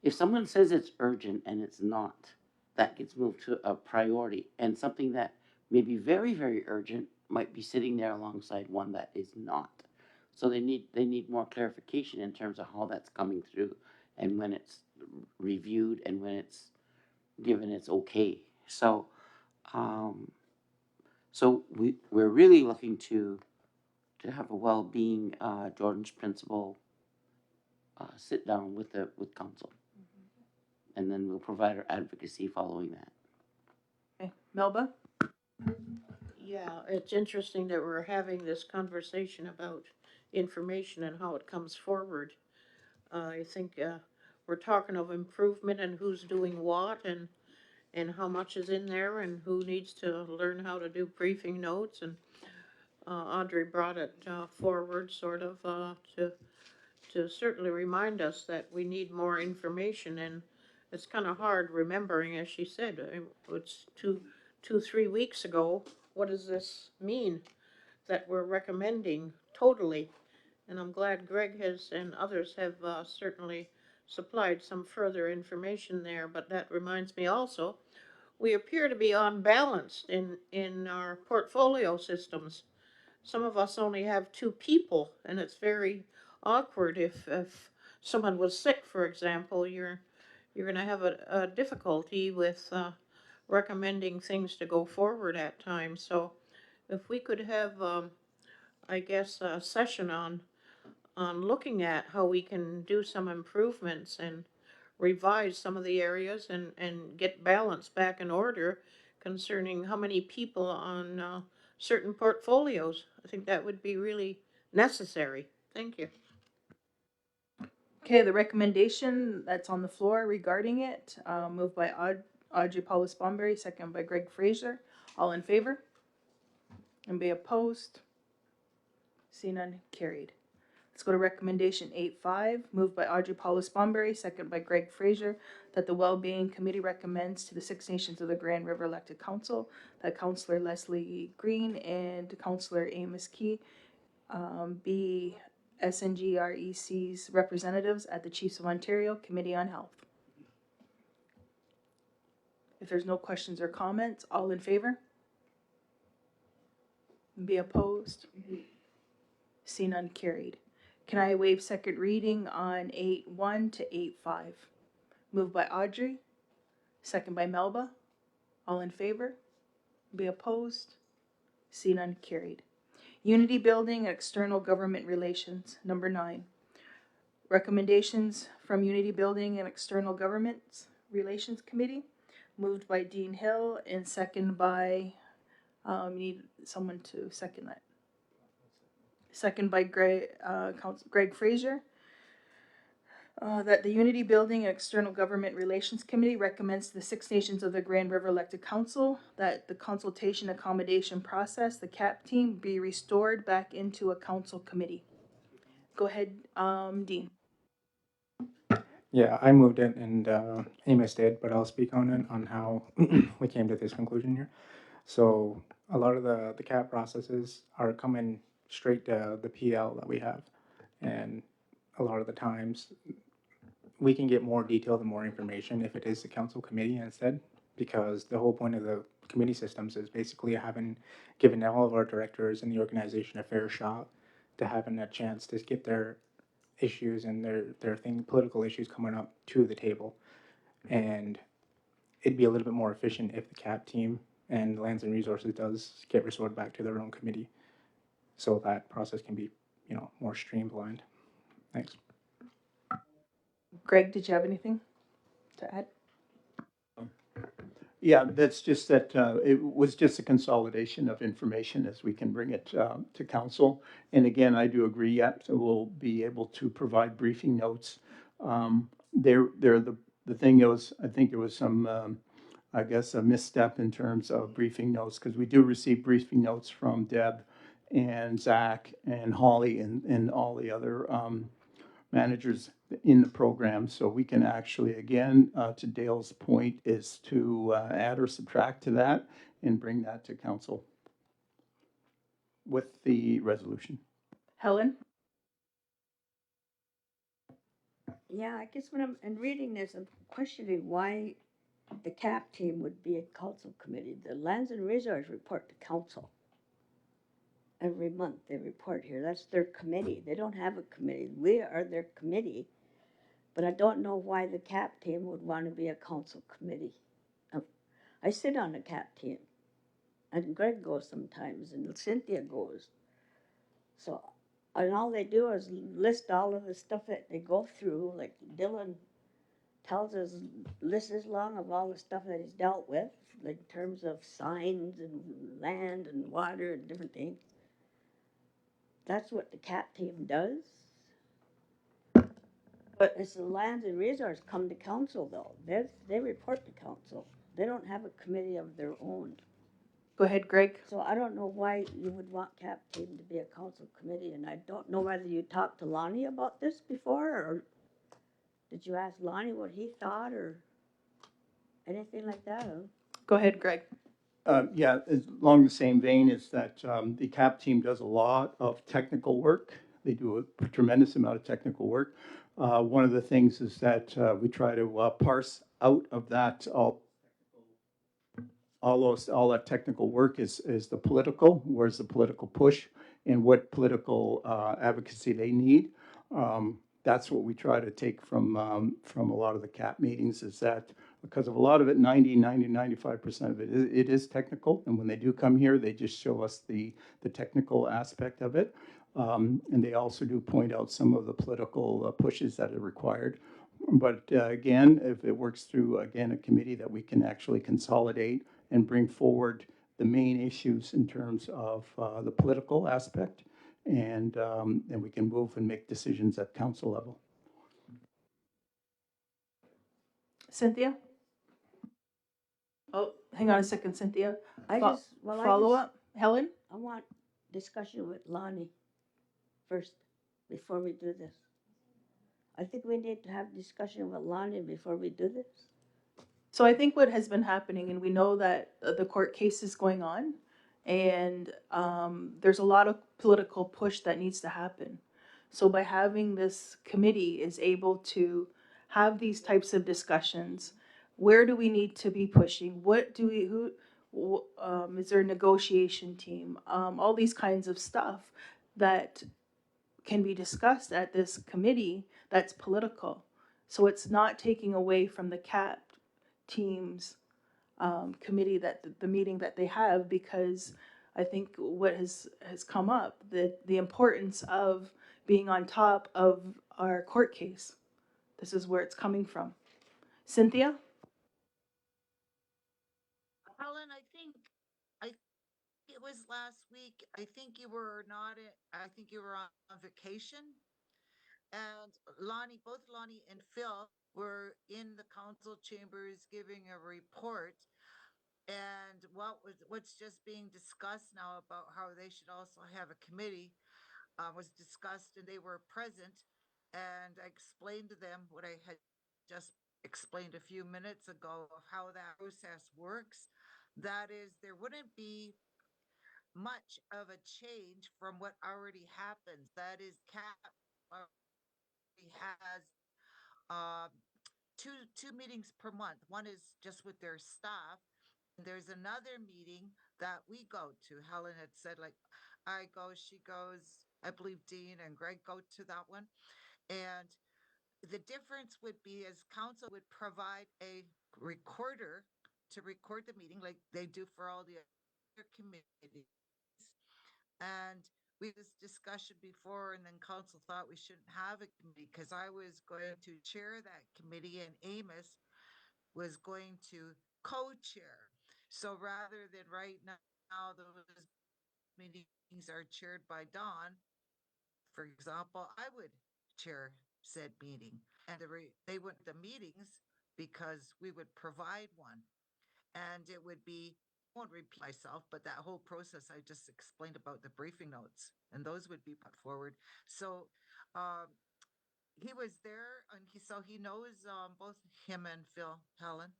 If someone says it's urgent and it's not, that gets moved to a priority, and something that may be very very urgent might be sitting there alongside one that is not. So they need more clarification in terms of how that's coming through, and when it's reviewed and when it's given its okay. Um, so we're really looking to have a well-being Jordan's Principle sit down with council, and then we'll provide our advocacy following that. Okay. Melba? Yeah, it's interesting that we're having this conversation about information and how it comes forward. I think we're talking of improvement and who's doing what and how much is in there and who needs to learn how to do briefing notes. And Audrey brought it forward sort of to certainly remind us that we need more information. And it's kind of hard remembering, as she said, it's 3 weeks ago. What does this mean that we're recommending totally? And I'm glad Greg has and others have certainly supplied some further information there. But that reminds me also, we appear to be unbalanced in our portfolio systems. Some of us only have two people, and it's very awkward if someone was sick, for example. You're going to have a difficulty with recommending things to go forward at times. So if we could have, I guess, a session on looking at how we can do some improvements and revise some of the areas and get balance back in order concerning how many people on certain portfolios. I think that would be really necessary. Thank you. Okay, the recommendation that's on the floor regarding it, moved by Audrey Paulus Bomberry, second by Greg Fraser. All in favor? And be opposed? See none, carried. Let's go to recommendation 8.5, moved by Audrey Paulus Bomberry, second by Greg Fraser, that the Wellbeing Committee recommends to the Six Nations of the Grand River Elected Council that Councillor Leslie Green and Councillor Amos Key be SNGREC's representatives at the Chiefs of Ontario Committee on Health. If there's no questions or comments, all in favor? Be opposed? See none, carried. Can I waive second reading on 8.1 to 8.5? Moved by Audrey, second by Melba. All in favor? Be opposed? See none, carried. Unity Building and External Government Relations, number 9. Recommendations from Unity Building and External Government Relations Committee, moved by Dean Hill and second by, need someone to second that. Second by Greg Fraser. That the Unity Building and External Government Relations Committee recommends to the Six Nations of the Grand River Elected Council that the consultation accommodation process, the CAP team, be restored back into a council committee. Go ahead, Dean. Yeah, I moved it and Amos did, but I'll speak on it on how we came to this conclusion here. So a lot of the CAP processes are coming straight to the PL that we have. And a lot of the times we can get more detailed and more information if it is the council committee instead, because the whole point of the committee systems is basically having given all of our directors in the organization a fair shot to having a chance to get their issues and their political issues coming up to the table. And it'd be a little bit more efficient if the CAP team and Lands and Resources does get restored back to their own committee, so that process can be, more streamlined. Thanks. Greg, did you have anything to add? Yeah, that's just that it was just a consolidation of information as we can bring it to council. And again, I do agree, yet we'll be able to provide briefing notes. The thing is, I think there was some, I guess, a misstep in terms of briefing notes, because we do receive briefing notes from Deb and Zach and Holly and all the other managers in the program. So we can actually, again, to Dale's point, is to add or subtract to that and bring that to council with the resolution. Helen? Yeah, I guess when I'm reading this, I'm questioning why the CAP team would be a council committee. The Lands and Resources report to council. Every month they report here. That's their committee. They don't have a committee. We are their committee. But I don't know why the CAP team would want to be a council committee. I sit on the CAP team. And Greg goes sometimes, and Cynthia goes. So, and all they do is list all of the stuff that they go through. Like Dylan tells us, list as long of all the stuff that he's dealt with, like in terms of signs and land and water and different things. That's what the CAP team does. But it's the Lands and Resources come to council, though. They report to council. They don't have a committee of their own. Go ahead, Greg. So I don't know why you would want CAP team to be a council committee, and I don't know whether you talked to Lonnie about this before, or did you ask Lonnie what he thought, or anything like that? Go ahead, Greg. Yeah, along the same vein is that the CAP team does a lot of technical work. They do a tremendous amount of technical work. One of the things is that we try to parse out of that all that technical work is the political, where's the political push and what political advocacy they need. That's what we try to take from a lot of the CAP meetings, is that because of a lot of it, 95% of it, it is technical. And when they do come here, they just show us the technical aspect of it. And they also do point out some of the political pushes that are required. But again, if it works through, again, a committee that we can actually consolidate and bring forward the main issues in terms of the political aspect, and we can move and make decisions at council level. Cynthia? Oh, hang on a second, Cynthia. Follow up, Helen? I want discussion with Lonnie first before we do this. I think we need to have discussion with Lonnie before we do this. So I think what has been happening, and we know that the court case is going on, and there's a lot of political push that needs to happen. So by having this committee is able to have these types of discussions, where do we need to be pushing? What do we, is there a negotiation team? All these kinds of stuff that can be discussed at this committee that's political. So it's not taking away from the CAP team's committee, that the meeting that they have, because I think what has come up, that the importance of being on top of our court case. This is where it's coming from. Cynthia? Helen, I it was last week. I think you were not. I think you were on vacation, and both Lonnie and Phil were in the council chambers giving a report. And what's just being discussed now about how they should also have a committee was discussed, and they were present. And I explained to them what I had just explained a few minutes ago of how that process works. That is, there wouldn't be much of a change from what already happens. That is, CAP has uh, two meetings per month. One is just with their staff. And there's another meeting that we go to. Helen had said, like, I go, she goes. I believe Dean and Greg go to that one. And the difference would be as council would provide a recorder to record the meeting like they do for all the other committees. And we had this discussion before, and then council thought we shouldn't have a committee because I was going to chair that committee and Amos was going to co-chair. So rather than right now, those meetings are chaired by Dawn, for example, I would chair said meeting, and they wouldn't the meetings because we would provide one, and it would be I won't repeat myself, but that whole process I just explained about the briefing notes, and those would be put forward. So he was there, and he knows both him and Phil, Helen.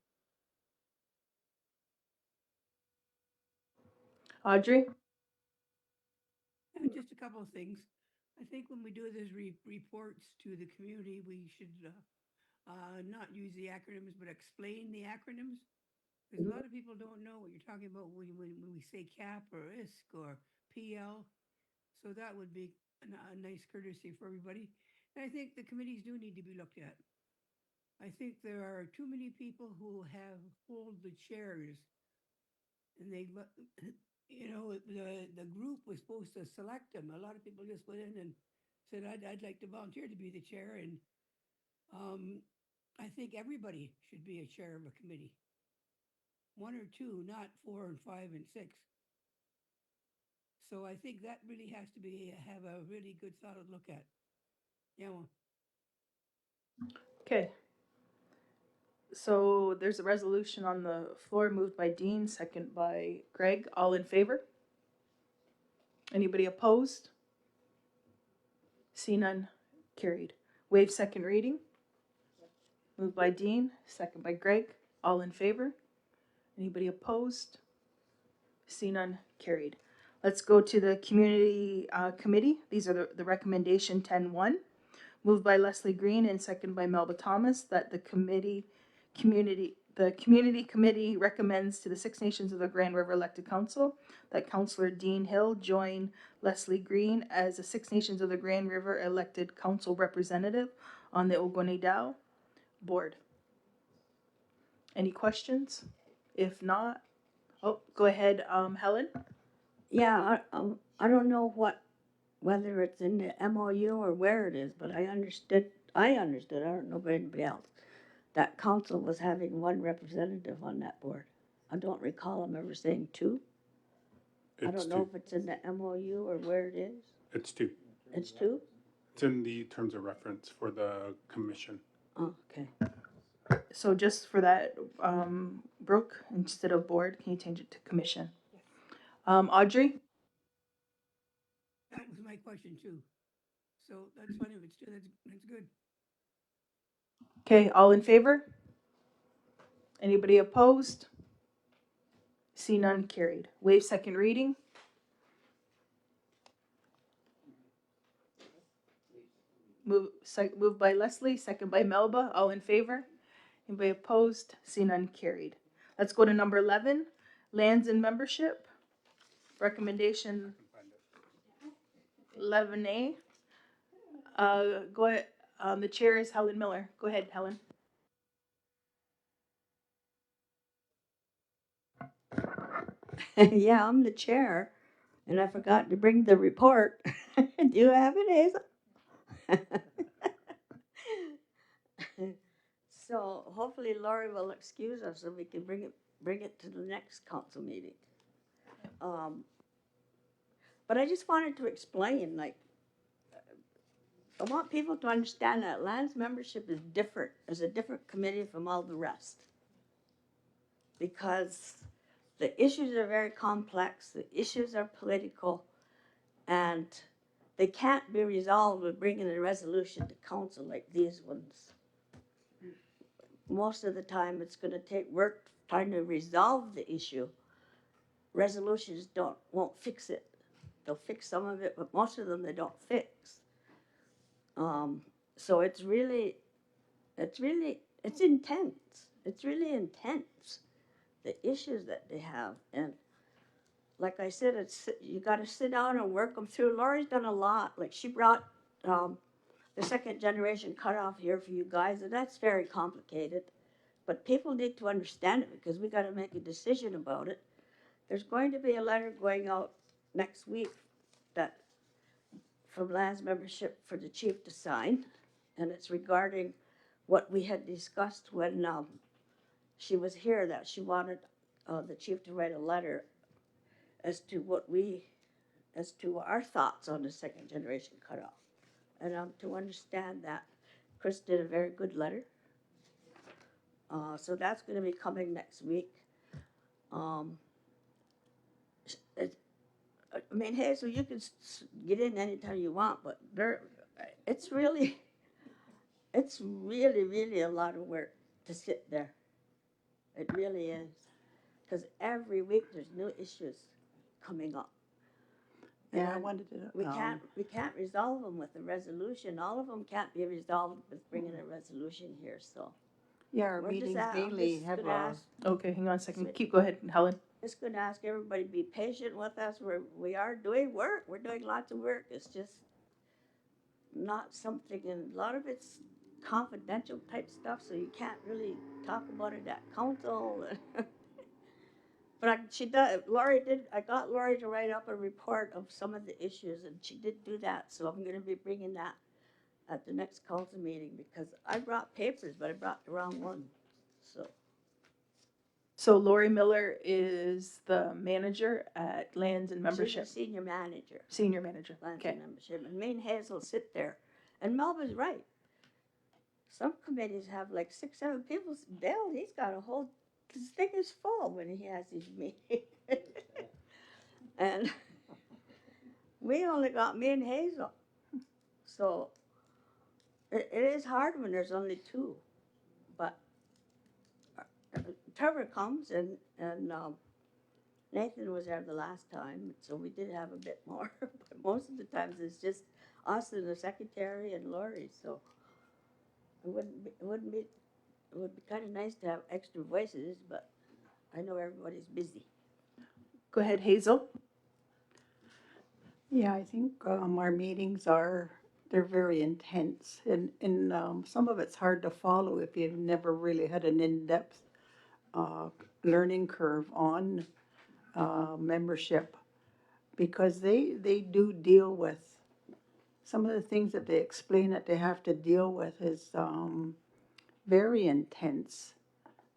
Audrey? Just a couple of things. I think when we do these reports to the community, we should not use the acronyms, but explain the acronyms. Because a lot of people don't know what you're talking about when we say CAP or ISC or PL. So that would be a nice courtesy for everybody. And I think the committees do need to be looked at. I think there are too many people who have hold the chairs, and they, the group was supposed to select them. A lot of people just went in and said, I'd like to volunteer to be the chair. And I think everybody should be a chair of a committee. One or two, not 4 and 5 and 6. So I think that really has to have a really good solid look at. Yeah. Well, Okay. So there's a resolution on the floor moved by Dean, second by Greg. All in favor? Anybody opposed? See none. Carried. Waive second reading. Moved by Dean, second by Greg. All in favor? Anybody opposed? See none. Carried. Let's go to the community committee. These are the recommendation 10-1. Moved by Leslie Green and second by Melba Thomas that the community committee recommends to the Six Nations of the Grand River elected council that Councillor Dean Hill join Leslie Green as a Six Nations of the Grand River elected council representative on the Ogonidau board. Any questions? If not, go ahead, Helen. Yeah, I don't know whether it's in the MOU or where it is, but I understood, I don't know about anybody else, that council was having one representative on that board. I don't recall them ever saying two. I don't know if it's in the MOU or where it is. It's two. It's two? It's in the terms of reference for the commission. Oh, okay. So just for that, Brooke, instead of board, can you change it to commission? Audrey? that was my question too. So that's fine if it's two. That's good. Okay, all in favor? Anybody opposed? See none. Carried. Waive second reading. Moved by Leslie, second by Melba. All in favor? Anybody opposed? See none. Carried. Let's go to number 11, lands and membership. Recommendation 11A. Go ahead. The chair is Helen Miller. Go ahead, Helen. Yeah, I'm the chair, and I forgot to bring the report. Do you have it, Hazel? So hopefully Laurie will excuse us so we can bring it to the next council meeting. But I just wanted to explain, like, I want people to understand that lands membership is different, is a different committee from all the rest. Because the issues are very complex, the issues are political, and they can't be resolved with bringing a resolution to council like these ones. Most of the time, it's going to take work trying to resolve the issue. Resolutions won't fix it. They'll fix some of it, but most of them they don't fix. So it's really, it's intense. It's really intense, the issues that they have. And like I said, you got to sit down and work them through. Lori's done a lot. Like she brought the second generation cutoff here for you guys, and that's very complicated. But people need to understand it because we got to make a decision about it. There's going to be a letter going out next week that from lands membership for the chief to sign, and it's regarding what we had discussed when she was here, that she wanted the chief to write a letter as to as to our thoughts on the second generation cutoff. And to understand that, Chris did a very good letter. So that's going to be coming next week. Um, it, I mean, Hazel, you can get in anytime you want, but it's really, it's really, really a lot of work to sit there. It really is, because every week there's new issues coming up. Yeah, I And wanted to. we can't resolve them with a resolution. All of them can't be resolved with bringing a resolution here. So Yeah, our we're just meetings I'm daily just have gonna ask, Okay, hang on a second. Sweet. Keep, go ahead, Helen. just gonna ask everybody to be patient with us. We are doing work. We're doing lots of work. It's just not something, and a lot of it's confidential type stuff, so you can't really talk about it at council. But she does. Lori did. I got Lori to write up a report of some of the issues, and she did do that. So I'm going to be bringing that at the next council meeting because I brought papers, but I brought the wrong one. So Lori Miller is the manager at Lands and She's Membership. a senior manager, Senior manager. Lands Okay. and Membership, and me and Hazel sit there. And Melba's right. Some committees have like 6, 7 people. Dale, he's got a whole. His thing is full when he has these meetings. And we only got me and Hazel. So it is hard when there's only 2. But Trevor comes, and Nathan was there the last time, so we did have a bit more. But most of the times it's just us and the secretary and Lori. So it would be kind of nice to have extra voices, but I know everybody's busy. Go ahead, Hazel. Yeah, I think our meetings they're very intense, and some of it's hard to follow if you've never really had an in-depth learning curve on membership, because they do deal with some of the things that they explain that they have to deal with is very intense.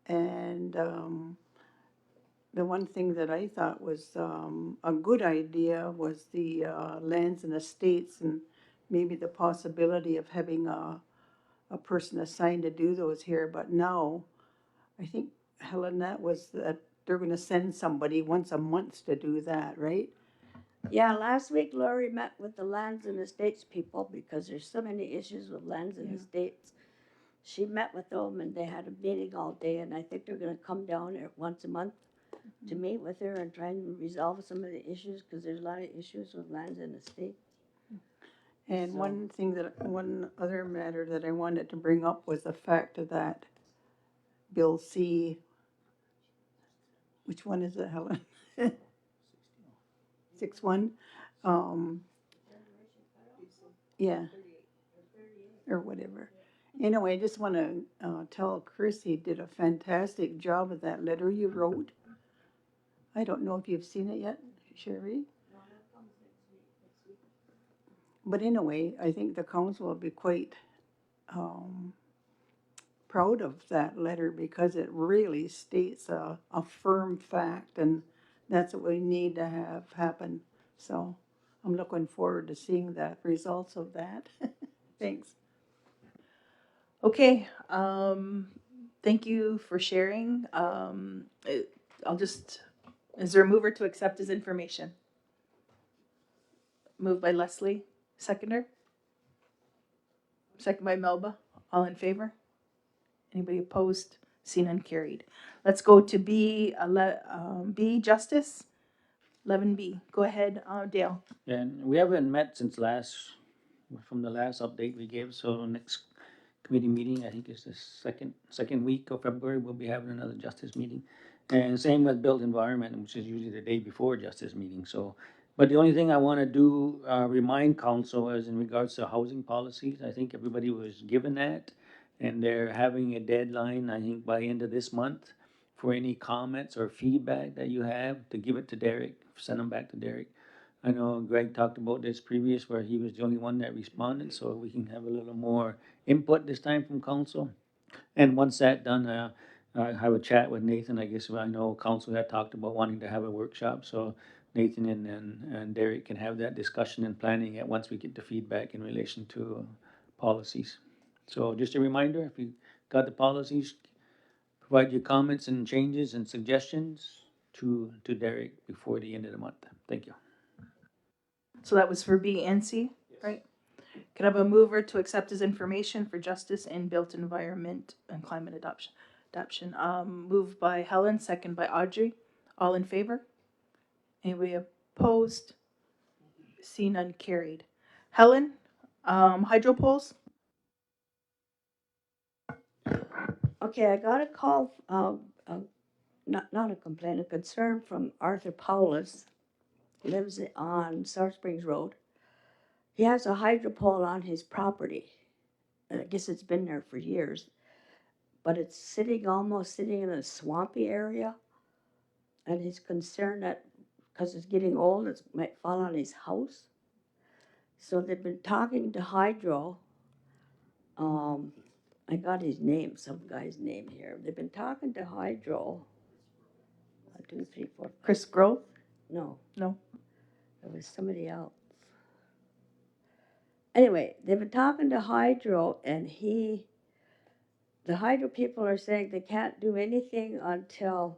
And the one thing that I thought was a good idea was the lands and estates, and maybe the possibility of having a person assigned to do those here. But now, I think, Helen, that was that they're going to send somebody once a month to do that, right? Yeah, last week Lori met with the lands and estates people because there's so many issues with lands and estates. She met with them and they had a meeting all day, and I think they're going to come down there once a month to meet with her and try and resolve some of the issues, because there's a lot of issues with lands and estates. And So- one other matter that I wanted to bring up was the fact of that Bill C. Which one is it, Helen? 6-1. Yeah. Or whatever. Anyway, I just want to tell Chris he did a fantastic job of that letter you wrote. I don't know if you've seen it yet, Sherry. But anyway, I think the council will be quite proud of that letter, because it really states a firm fact, and that's what we need to have happen. So I'm looking forward to seeing the results of that. Thanks. Okay. Thank you for sharing. Is there a mover to accept his information? Moved by Leslie. Seconder? Second by Melba. All in favor? Anybody opposed? Seen and carried. Let's go to B, B, Justice. 11B. Go ahead, Dale. And we haven't met since last from the last update we gave. So next committee meeting, I think is the second week of February, we'll be having another justice meeting. And same with built environment, which is usually the day before justice meeting. So, but the only thing I want to do, remind council is in regards to housing policies. I think everybody was given that, and they're having a deadline, I think, by end of this month for any comments or feedback that you have to give it to Derek, send them back to Derek. I know Greg talked about this previous where he was the only one that responded, so we can have a little more input this time from council. And once that done, I have a chat with Nathan. I guess I know council had talked about wanting to have a workshop, so Nathan and Derek can have that discussion and planning it once we get the feedback in relation to policies. So just a reminder, if you got the policies, provide your comments and changes and suggestions to Derek before the end of the month. Thank you. So that was for B and C, right? Could I have a mover to accept his information for justice and built environment and climate adoption? Moved by Helen, second by Audrey. All in favor? Anybody opposed? See none carried. Helen, hydro poles? Okay, I got a call, not a complaint, a concern from Arthur Paulus. He lives on South Springs Road. He has a hydro pole on his property. I guess it's been there for years, but it's almost sitting in a swampy area. And he's concerned that because it's getting old, it might fall on his house. So they've been talking to Hydro. I got his name, some guy's name here. They've been talking to Hydro. 1, 2, 3, 4. Chris Grove? No. No. It was somebody else. Anyway, they've been talking to Hydro, and the Hydro people are saying they can't do anything until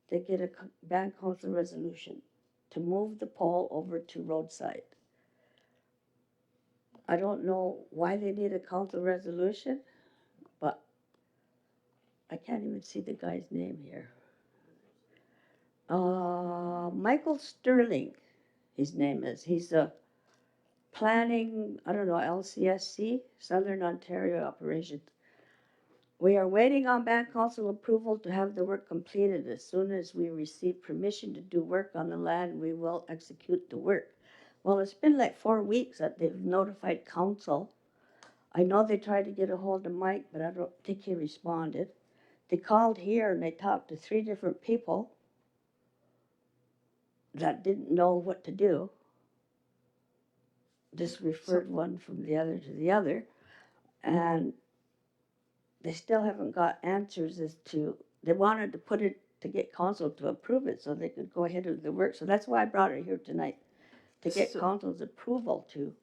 they get a band council resolution to move the pole over to roadside. I don't know why they need a council resolution, but I can't even see the guy's name here. Michael Sterling, his name is. He's a planning, I don't know, LCSC, Southern Ontario Operations. We are waiting on band council approval to have the work completed. As soon as we receive permission to do work on the land, we will execute the work. Well, it's been like 4 weeks that they've notified council. I know they tried to get a hold of Mike, but I don't think he responded. They called here and they talked to 3 different people that didn't know what to do. Just referred one from the other to the other. And they still haven't got answers as to, they wanted to put it to get council to approve it so they could go ahead with the work. So that's why I brought it here tonight, to get council's approval to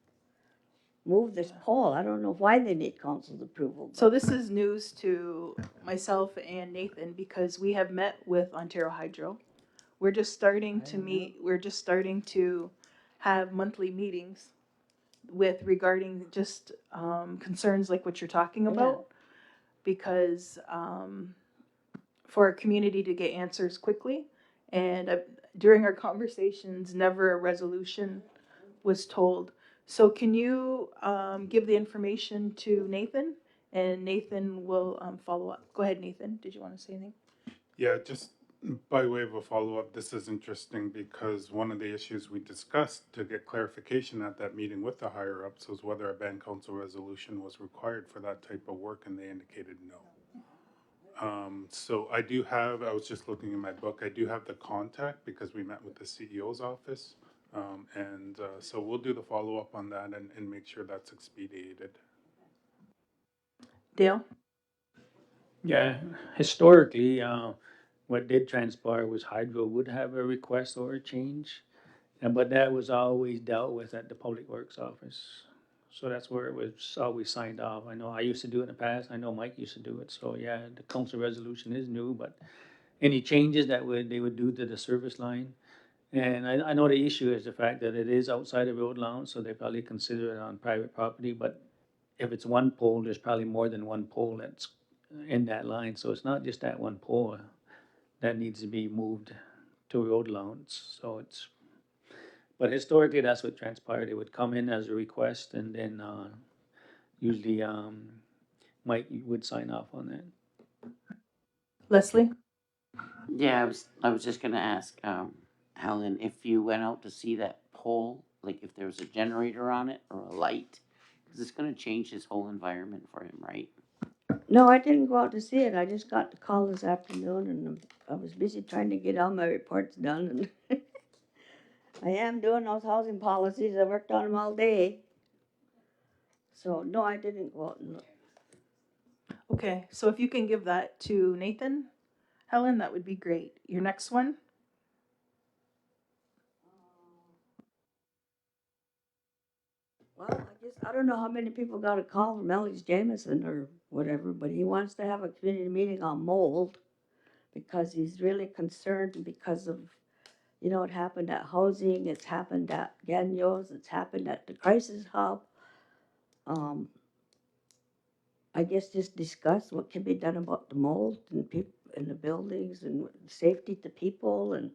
move this pole. I don't know why they need council's approval. So this is news to myself and Nathan because we have met with Ontario Hydro. We're just starting to meet, we're just starting to have monthly meetings with regarding just concerns like what you're talking about. Because for our community to get answers quickly. And during our conversations, never a resolution was told. So can you give the information to Nathan? And Nathan will follow up. Go ahead, Nathan. Did you want to say anything? Yeah, just by way of a follow-up, this is interesting because one of the issues we discussed to get clarification at that meeting with the higher-ups was whether a band council resolution was required for that type of work, and they indicated no. So I was just looking in my book, I do have the contact because we met with the CEO's office. So we'll do the follow-up on that and make sure that's expedited. Dale? Yeah, historically, what did transpire was Hydro would have a request or a change, but that was always dealt with at the Public Works office. So that's where it was always signed off. I know I used to do it in the past. I know Mike used to do it. So yeah, the council resolution is new, but any changes that they would do to the service line. And I know the issue is the fact that it is outside of road allowance, so they probably consider it on private property, but if it's one pole, there's probably more than one pole that's in that line, so it's not just that one pole that needs to be moved to road allowance, so it's But historically, that's what transpired. It would come in as a request, and then usually Mike would sign off on that. Leslie? Yeah, I was just gonna ask, Helen, if you went out to see that pole, like if there was a generator on it or a light, because it's gonna change his whole environment for him, right? No, I didn't go out to see it. I just got the call this afternoon, and I was busy trying to get all my reports done. And I am doing those housing policies. I worked on them all day. So no, I didn't go out and look. Okay, so if you can give that to Nathan, Helen, that would be great. Your next one? Well, I guess I don't know how many people got a call from Alex Jameson or whatever, but he wants to have a community meeting on mold because he's really concerned because of, you know, it happened at housing, it's happened at Gagnos, it's happened at the crisis hub. Um, I guess just discuss what can be done about the mold and people in the buildings and safety to people. And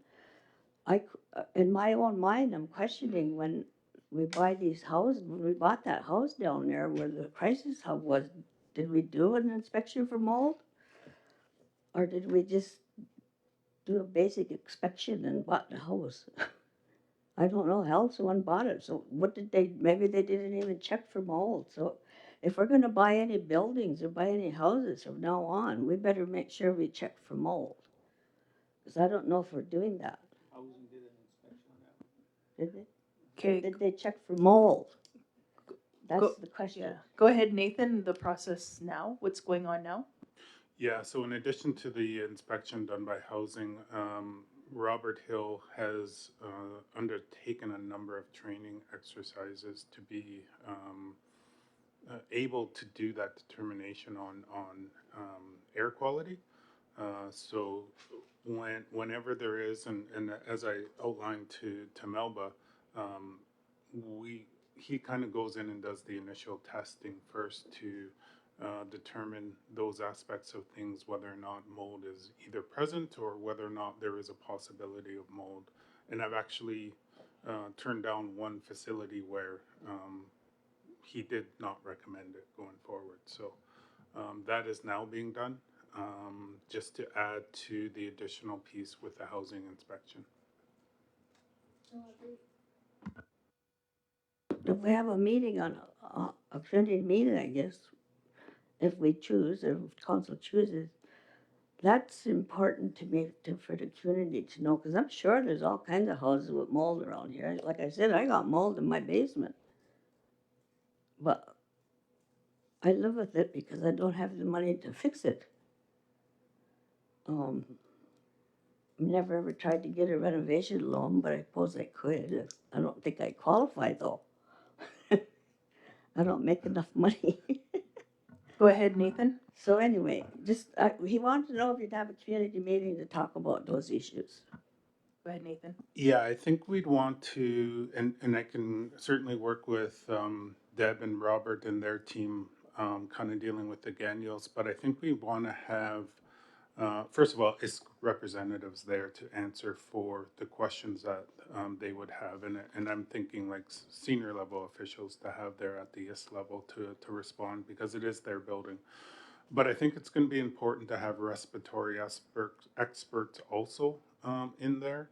in my own mind, I'm questioning when we buy these houses, when we bought that house down there where the crisis hub was, did we do an inspection for mold? Or did we just do a basic inspection and bought the house? I don't know, hell, someone bought it, so what did they, maybe they didn't even check for mold, so if we're gonna buy any buildings or buy any houses from now on, we better make sure we check for mold. Cause I don't know if we're doing that, Housing did an inspection on that. did they? Okay, Did they check for mold? That's go, the question. yeah. Go ahead, Nathan, the process now. What's going on now? Yeah, so in addition to the inspection done by housing, Robert Hill has undertaken a number of training exercises to be able to do that determination on air quality. So whenever there is, and as I outlined to Melba, um, we he kind of goes in and does the initial testing first to determine those aspects of things, whether or not mold is either present or whether or not there is a possibility of mold. And I've actually turned down one facility where he did not recommend it going forward. So that is now being done, just to add to the additional piece with the housing inspection. If we have a meeting on a community meeting, I guess, if we choose, or if council chooses, that's important to me, for the community to know, because I'm sure there's all kinds of houses with mold around here. Like I said, I got mold in my basement. But I live with it because I don't have the money to fix it. Never ever tried to get a renovation loan, but I suppose I could. I don't think I qualify though. I don't make enough money. Go ahead, Nathan. So anyway, he wanted to know if you'd have a community meeting to talk about those issues. Go ahead, Nathan. Yeah, I think we'd want to, and I can certainly work with Deb and Robert and their team, kind of dealing with the Gagnos, but I think we want to have, first of all, ISK representatives there to answer for the questions that they would have. And I'm thinking like senior level officials to have there at the ISK level to respond because it is their building. But I think it's going to be important to have respiratory experts also in there.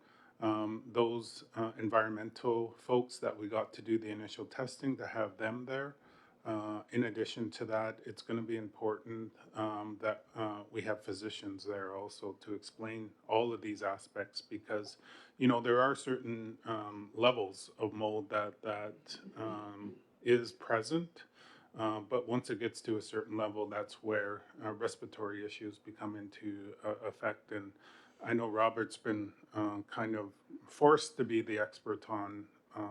Those environmental folks that we got to do the initial testing, to have them there. In addition to that, it's going to be important that we have physicians there also to explain all of these aspects because, you know, there are certain levels of mold that is present. But once it gets to a certain level, that's where respiratory issues become into effect. And I know Robert's been kind of forced to be the expert on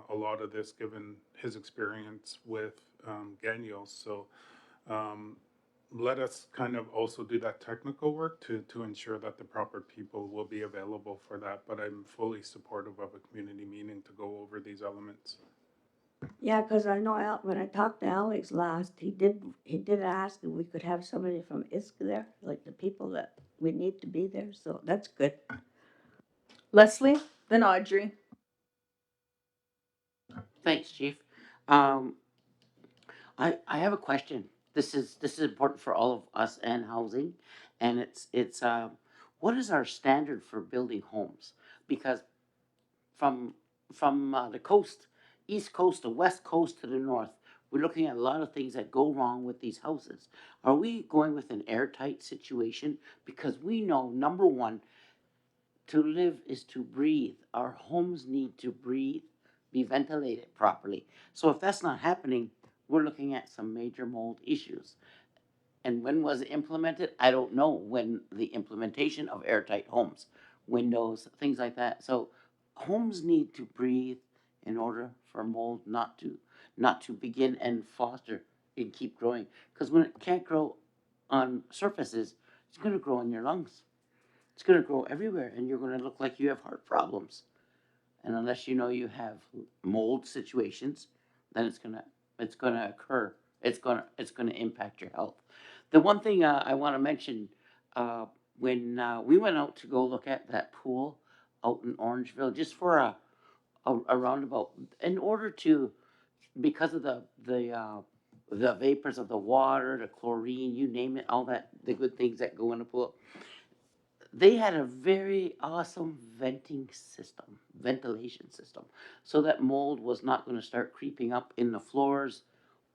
a lot of this, given his experience with Gagnos. So um, let us kind of also do that technical work to ensure that the proper people will be available for that. But I'm fully supportive of a community meeting to go over these elements. Yeah, because I know when I talked to Alex last, he did ask if we could have somebody from ISK there, like the people that we need to be there. So that's good. Leslie, then Audrey. Thanks, Chief. Um, I have a question. This is important for all of us and housing, and it's what is our standard for building homes? Because from the coast, east coast, the west coast to the north, we're looking at a lot of things that go wrong with these houses. Are we going with an airtight situation? Because we know, number one, to live is to breathe. Our homes need to breathe, be ventilated properly. So if that's not happening, we're looking at some major mold issues. And when was it implemented? I don't know when the implementation of airtight homes, windows, things like that. So homes need to breathe in order for mold not to begin and foster and keep growing. Because when it can't grow on surfaces, it's going to grow in your lungs. It's going to grow everywhere, and you're going to look like you have heart problems. And unless you know you have mold situations, then it's gonna occur. It's gonna impact your health. The one thing I want to mention, when we went out to go look at that pool out in Orangeville, just for a roundabout, in order to, because of the vapors of the water, the chlorine, you name it, all that, the good things that go in the pool, they had a very awesome ventilation system, so that mold was not going to start creeping up in the floors,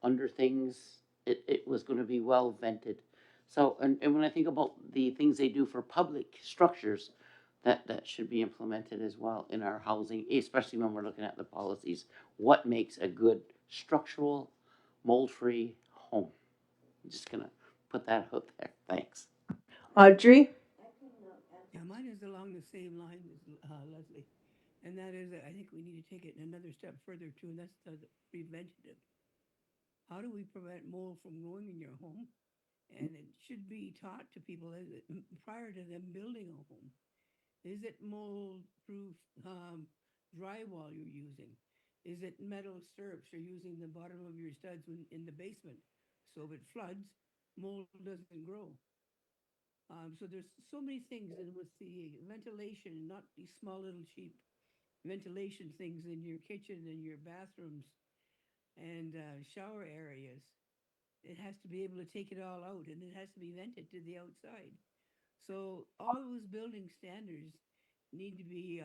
under things. It was going to be well vented. So, and when I think about the things they do for public structures, that should be implemented as well in our housing, especially when we're looking at the policies. What makes a good structural, mold-free home? I'm just going to put that out there. Thanks. Audrey? Yeah, mine is along the same line as Leslie. And that is that I think we need to take it another step further too, and that's the preventative. How do we prevent mold from growing in your home? And it should be taught to people prior to them building a home. Is it mold-proof drywall you're using? Is it metal stirrups you're using the bottom of your studs in the basement? So if it floods, mold doesn't grow. So there's so many things, and with the ventilation, not these small little cheap ventilation things in your kitchen and your bathrooms and shower areas. It has to be able to take it all out, and it has to be vented to the outside. So all those building standards need to be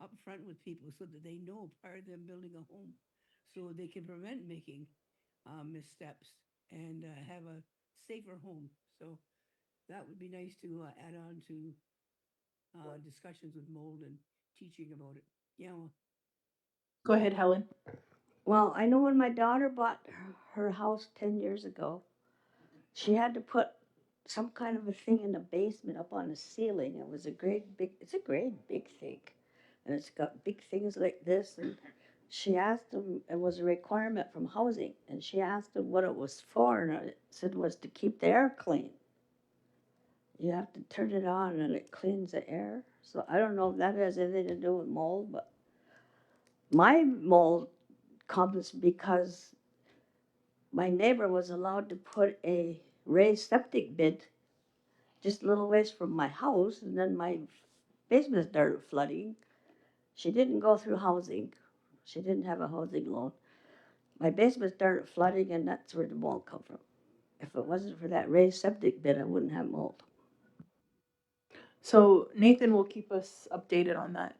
upfront with people so that they know prior to them building a home, so they can prevent making missteps and have a safer home. So that would be nice to add on to discussions with mold and teaching about it. Yeah. Well, Go ahead, Helen. Well, I know when my daughter bought her house 10 years ago, she had to put some kind of a thing in the basement up on the ceiling. It was a great big, it's a great big thing. And it's got big things like this. And she asked him, it was a requirement from housing. And she asked him what it was for. And it said it was to keep the air clean. You have to turn it on and it cleans the air. So I don't know if that has anything to do with mold, but my mold comes because my neighbor was allowed to put a raised septic bed just a little ways from my house, and then my basement started flooding. She didn't go through housing. She didn't have a housing loan. My basement started flooding, and that's where the mold come from. If it wasn't for that raised septic bed, I wouldn't have mold. So Nathan will keep us updated on that.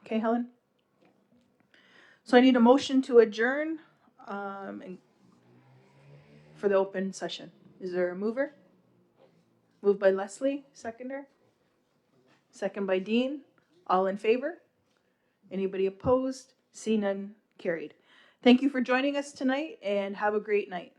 Okay, Helen? So I need a motion to adjourn and for the open session. Is there a mover? Moved by Leslie, seconder. Second by Dean. All in favor? Anybody opposed? See none, carried. Thank you for joining us tonight and have a great night.